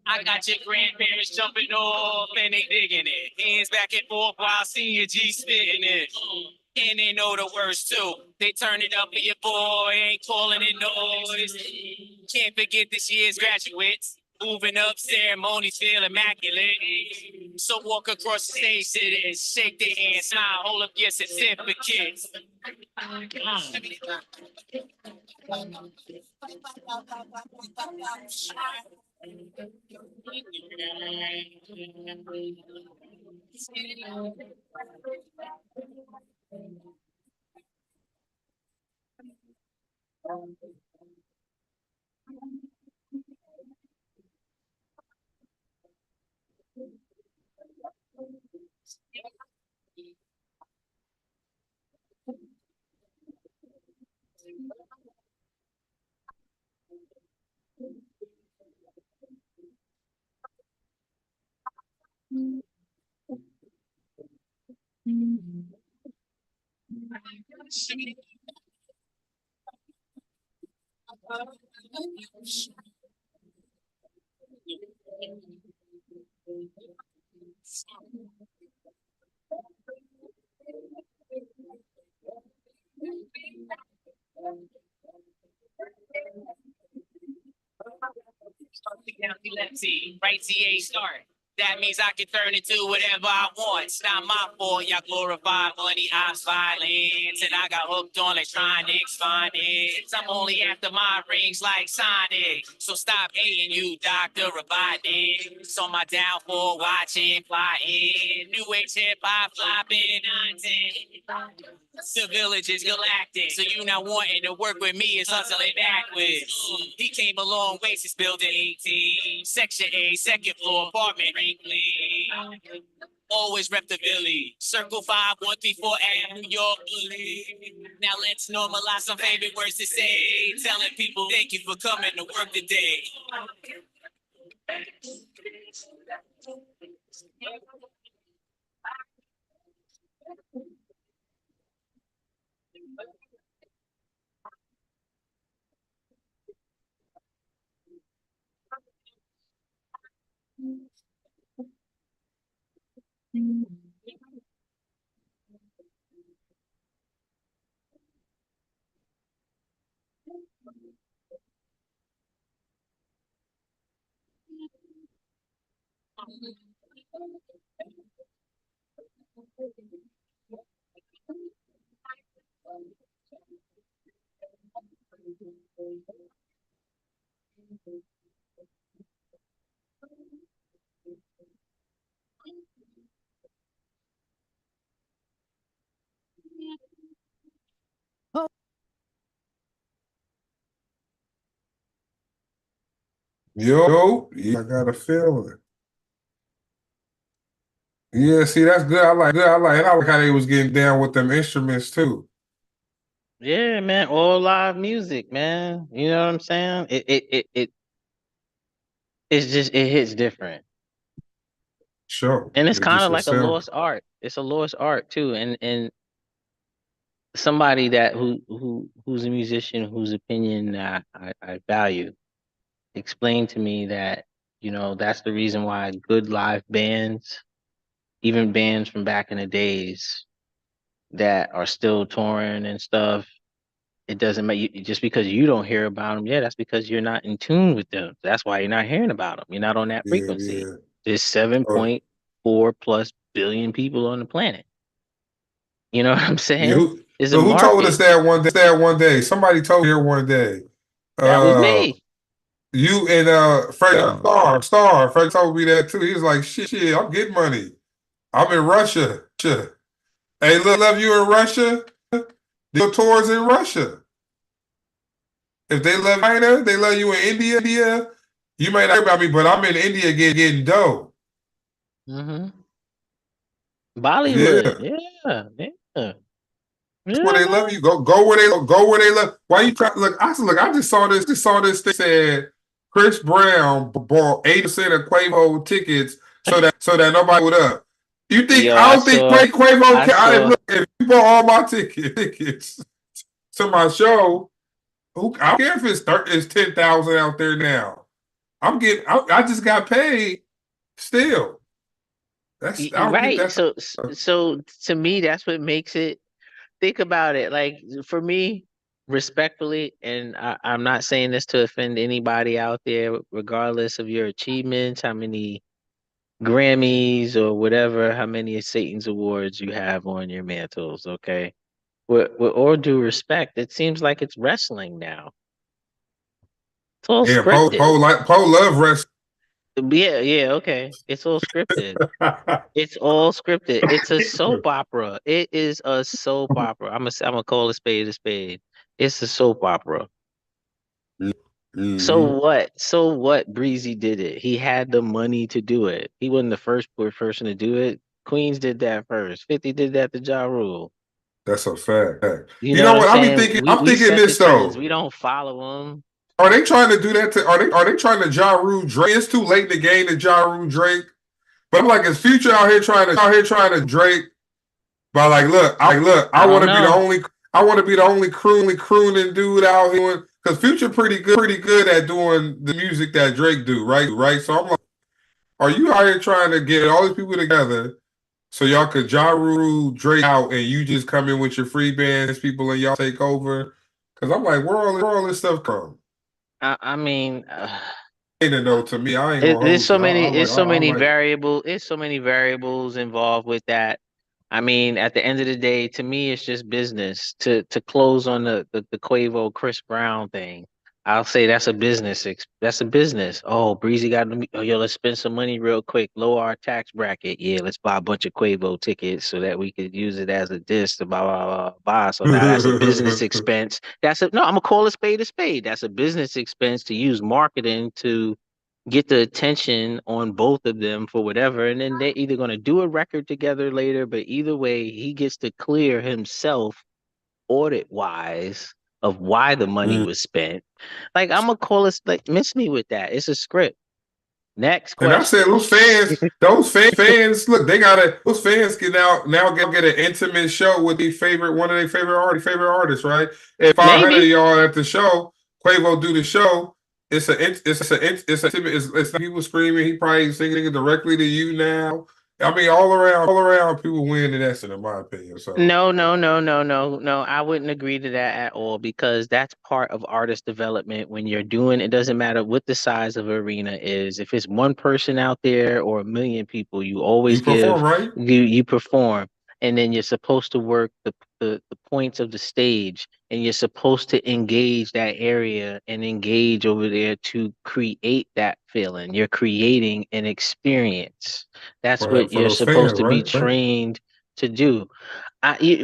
I got your grandparents jumping off and they digging it. Hands back and forth while Senior G spitting it. And they know the words too. They turn it up for your boy, ain't calling it noise. Can't forget this year's graduates. Moving up, ceremonies feel immaculate. So walk across the stage to this, shake their hand, smile, hold up your certificates. Right CA start. That means I can turn into whatever I want. It's not my fault. Y'all glorify money, ops, violence. And I got hooked on electronics, finance. I'm only after my rings like Sonic. So stop hating you, Dr. Robotnik. It's on my downfall, watching, plotting. New age hip hop, flopping, nonsense. The village is galactic, so you not wanting to work with me is hustling backwards. He came a long way since building 18. Section A, second floor, apartment, Wrigley. Always rep the Billy. Circle 5134 at New York Bully. Now let's normalize some favorite words to say. Telling people thank you for coming to work today. Yeah, I got a feeling. Yeah, see, that's good. And I like how they was getting down with them instruments too. Yeah, man, all live music, man. You know what I'm saying? It's just it hits different. Sure. And it's It kind just of a like a sound. lost art. It's a lost art too. And somebody that who's a musician whose opinion I value explained to me that, that's the reason why good live bands, even bands from back in the days that are still touring and stuff, it doesn't make you just because you don't hear about them. Yeah, that's because you're not in tune with them. That's why you're not hearing about them. You're not on that Yeah, frequency. yeah. There's Oh, 7.4 plus billion people on the planet. You know what I'm yeah. saying? Who, There's a who told us market. that one day? Somebody told me here one day. That was Uh, me. you and Fred Star. Fred told me that too. He was like, shit, I'm getting money. I'm in Russia. Hey, love you in Russia. The tours in Russia. If they love China, they love you in India. You may not hear about me, but I'm in India getting dough. Mm-hmm. Yeah. Bollywood. Yeah. Yeah. That's where Yeah, they love man. you. Go where they love. Why you try? Look. I just saw this thing said Chris Brown bought 8% of Quavo tickets so that nobody would up. You think Yo, I don't think Quavo I can? saw, Look, if you bought all my tickets to my show, I don't care if it's 10,000 out there now. I'm getting. I just got paid. Still, I don't get right. that. So to me, that's what makes it. Think about it. Like for me, respectfully, and I'm not saying this to offend anybody out there, regardless of your achievements, how many Grammys or whatever, how many of Satan's awards you have on your mantles, okay? With all due respect, it seems like it's wrestling now. It's all Yeah, scripted. Poe love wrestling. Yeah, yeah, okay. It's all scripted. It's all scripted. It's a soap opera. It is a soap opera. I'm gonna call a spade a spade. It's a soap opera. So Mm-hmm. what? So what? Breezy did it. He had the money to do it. He wasn't the first poor person to do it. Queens did that first. 50 did that to Ja Rule. That's a fact. You You know know what I'm what? saying? We I'm we thinking set the this trends. though. We don't follow them. Are they trying to do that to? Are they trying to Ja Rule Drake? It's too late in the game to Ja Rule Drake. But I'm like, is Future out here trying to Drake? But I I want don't to be the know. only. I want to be the only crooning dude out here. Because Future pretty good at doing the music that Drake do, right? Right. So I'm like, are you out here trying to get all these people together so y'all could Ja Rule Drake out and you just come in with your free bands people and y'all take over? Because I'm like, where all this stuff come? I mean, Ain't a no to me. I ain't gonna there's hold so you. many. It's so I'm many like, variable. It's so many variables involved with that. I mean, at the end of the day, to me, it's just business. To close on the Quavo Chris Brown thing, I'll say that's a business. That's a business. Oh, Breezy got oh, yo, let's spend some money real quick, lower our tax bracket. Yeah, let's buy a bunch of Quavo tickets so that we could use it as a disc. Blah blah blah blah. So now that's a business expense. No. I'm gonna call a spade a spade. That's a business expense to use marketing to get the attention on both of them for whatever, and then they're either going to do a record together later, but either way he gets to clear himself audit wise of why the money was spent. Like, I'm gonna call it, like, miss me with that. It's a script. Next and I said, question. those fans, look, they gotta. Those fans can now get an intimate show with one of their favorite artists, right? If 500 of Maybe. y'all at the show, Quavo do the show. It's intimate. It's people screaming. He probably singing it directly to you now, I mean, all around, people win in that, in my opinion. So No. I wouldn't agree to that at all because that's part of artist development. When you're doing, it doesn't matter what the size of arena is. If it's one person out there or a million people, you always you perform, right? you perform, and then you're supposed to work the points of the stage, and you're supposed to engage that area and engage over there to create that feeling. You're creating an experience. That's what For you're those supposed fans, to be right? trained to do.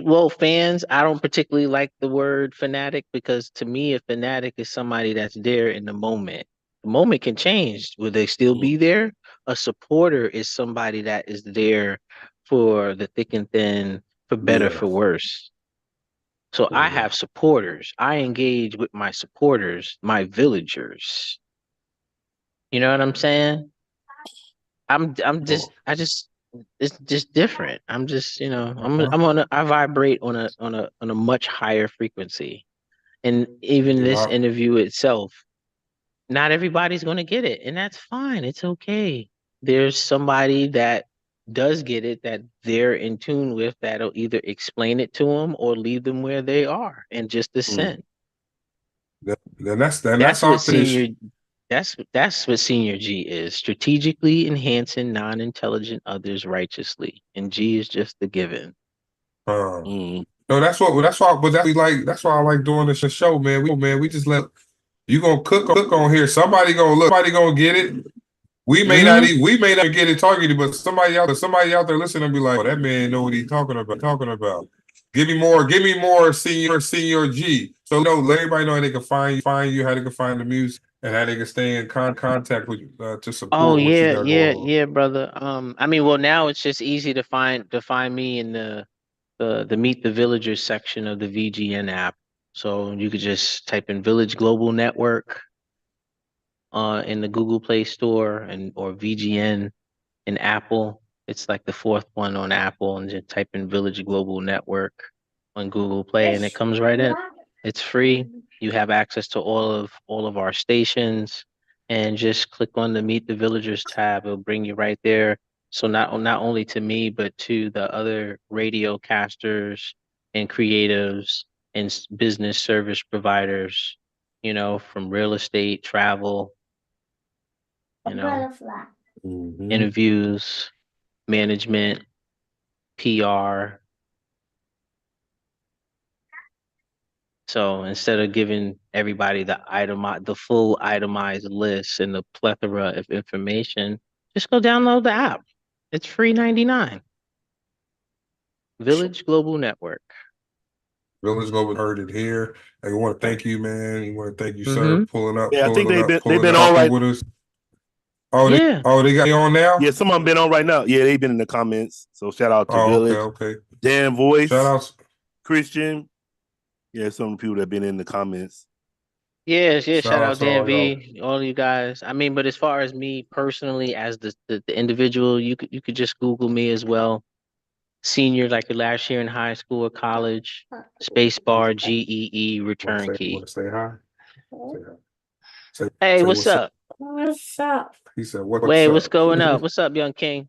Well, fans, I don't particularly like the word fanatic because to me, a fanatic is somebody that's there in the moment. The moment can change. Will they still be there? A supporter is somebody that is there for the thick and thin, for better, Yeah. for worse. So I have supporters. I engage with my supporters, my villagers. You know what I'm saying? I just it's just different. I'm just, I vibrate on a much higher frequency. And even this Yeah. interview itself, not everybody's going to get it, and that's fine. It's okay. There's somebody that does get it that they're in tune with that'll either explain it to them or leave them where they are and just ascend. That's What often senior that's what senior G is. Strategically enhancing non-intelligent others righteously. And G is just the given. No, that's why. But that's why I like doing this show, man. We just let you gonna cook on here. Somebody gonna get it. We may not even get it targeted, but somebody out there listening and be like, "Oh, that man know what he's talking about." Give me more senior G. So let everybody know how they can find you, how they can find the music, and how they can stay in contact with you to Oh support what you yeah, got going on. yeah, brother. I mean, well, now it's just easy to find me in the Meet the Villagers section of the VGN app. So you could just type in Village Global Network in the Google Play Store and or VGN in Apple. It's like the fourth one on Apple, and just type in Village Global Network on Google Play, and it comes right in. It's free. You have access to all of our stations, and just click on the Meet the Villagers tab. It'll bring you right there. So not only to me, but to the other radio casters and creatives and business service providers. From real estate, travel, interviews, management, PR. So instead of giving everybody the full itemized list and the plethora of information, just go download the app. It's free 99. Village Global Network. Village Global heard it here. I want to thank you, man. I want to thank you, sir, pulling up. Yeah, I think they've been pulling on up right. with us. Yeah. They got you on now? Yeah, some of them been on right now. Yeah, they've been in the comments. So shout out to Village. Okay. Dan Voice. Shout out Christian. Yeah, some of the people that have been in the comments. Yeah. Shout out to Dan all V, all you guys. I mean, but as far as me personally, as the individual, you could just Google me as well. Senior, like your last year in high school or college. Spacebar GEE return key. Want to say hi? Hey, what's up? What's up? He said, "What's Wait, up? what's going up? What's up, young king?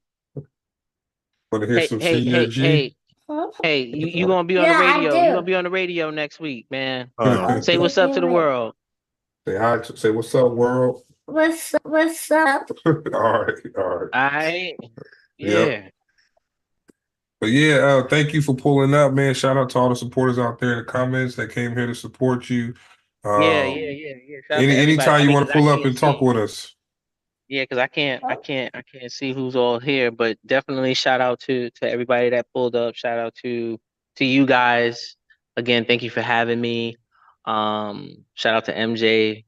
Want to hear some senior G? Hey, you gonna be on the radio? You gonna be on the radio next week, man? Say what's up to the world. Say hi. Say what's up, world. What's up? All right. All right. Yeah. Yep. But yeah, thank you for pulling up, man. Shout out to all the supporters out there in the comments that came here to support you. Yeah. Shout out to Anytime you want to pull up and talk with us. Yeah, because I can't see who's all here, but definitely shout out to everybody that pulled up. Shout out to you guys. Again, thank you for having me. Shout out to MJ,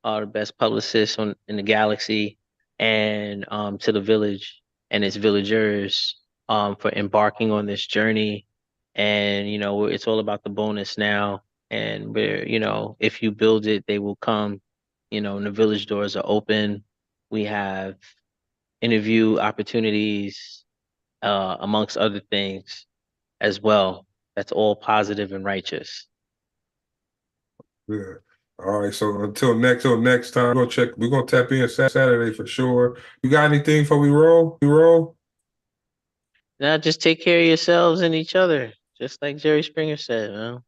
the best publicist in the galaxy, and to the village and its villagers for embarking on this journey. And it's all about the bonus now. And if you build it, they will come. And the village doors are open. We have interview opportunities, amongst other things as well. That's all positive and righteous. Yeah. All right. So until next time, we're gonna tap in Saturday for sure. You got anything before we roll? Now just take care of yourselves and each other, just like Jerry Springer said, man.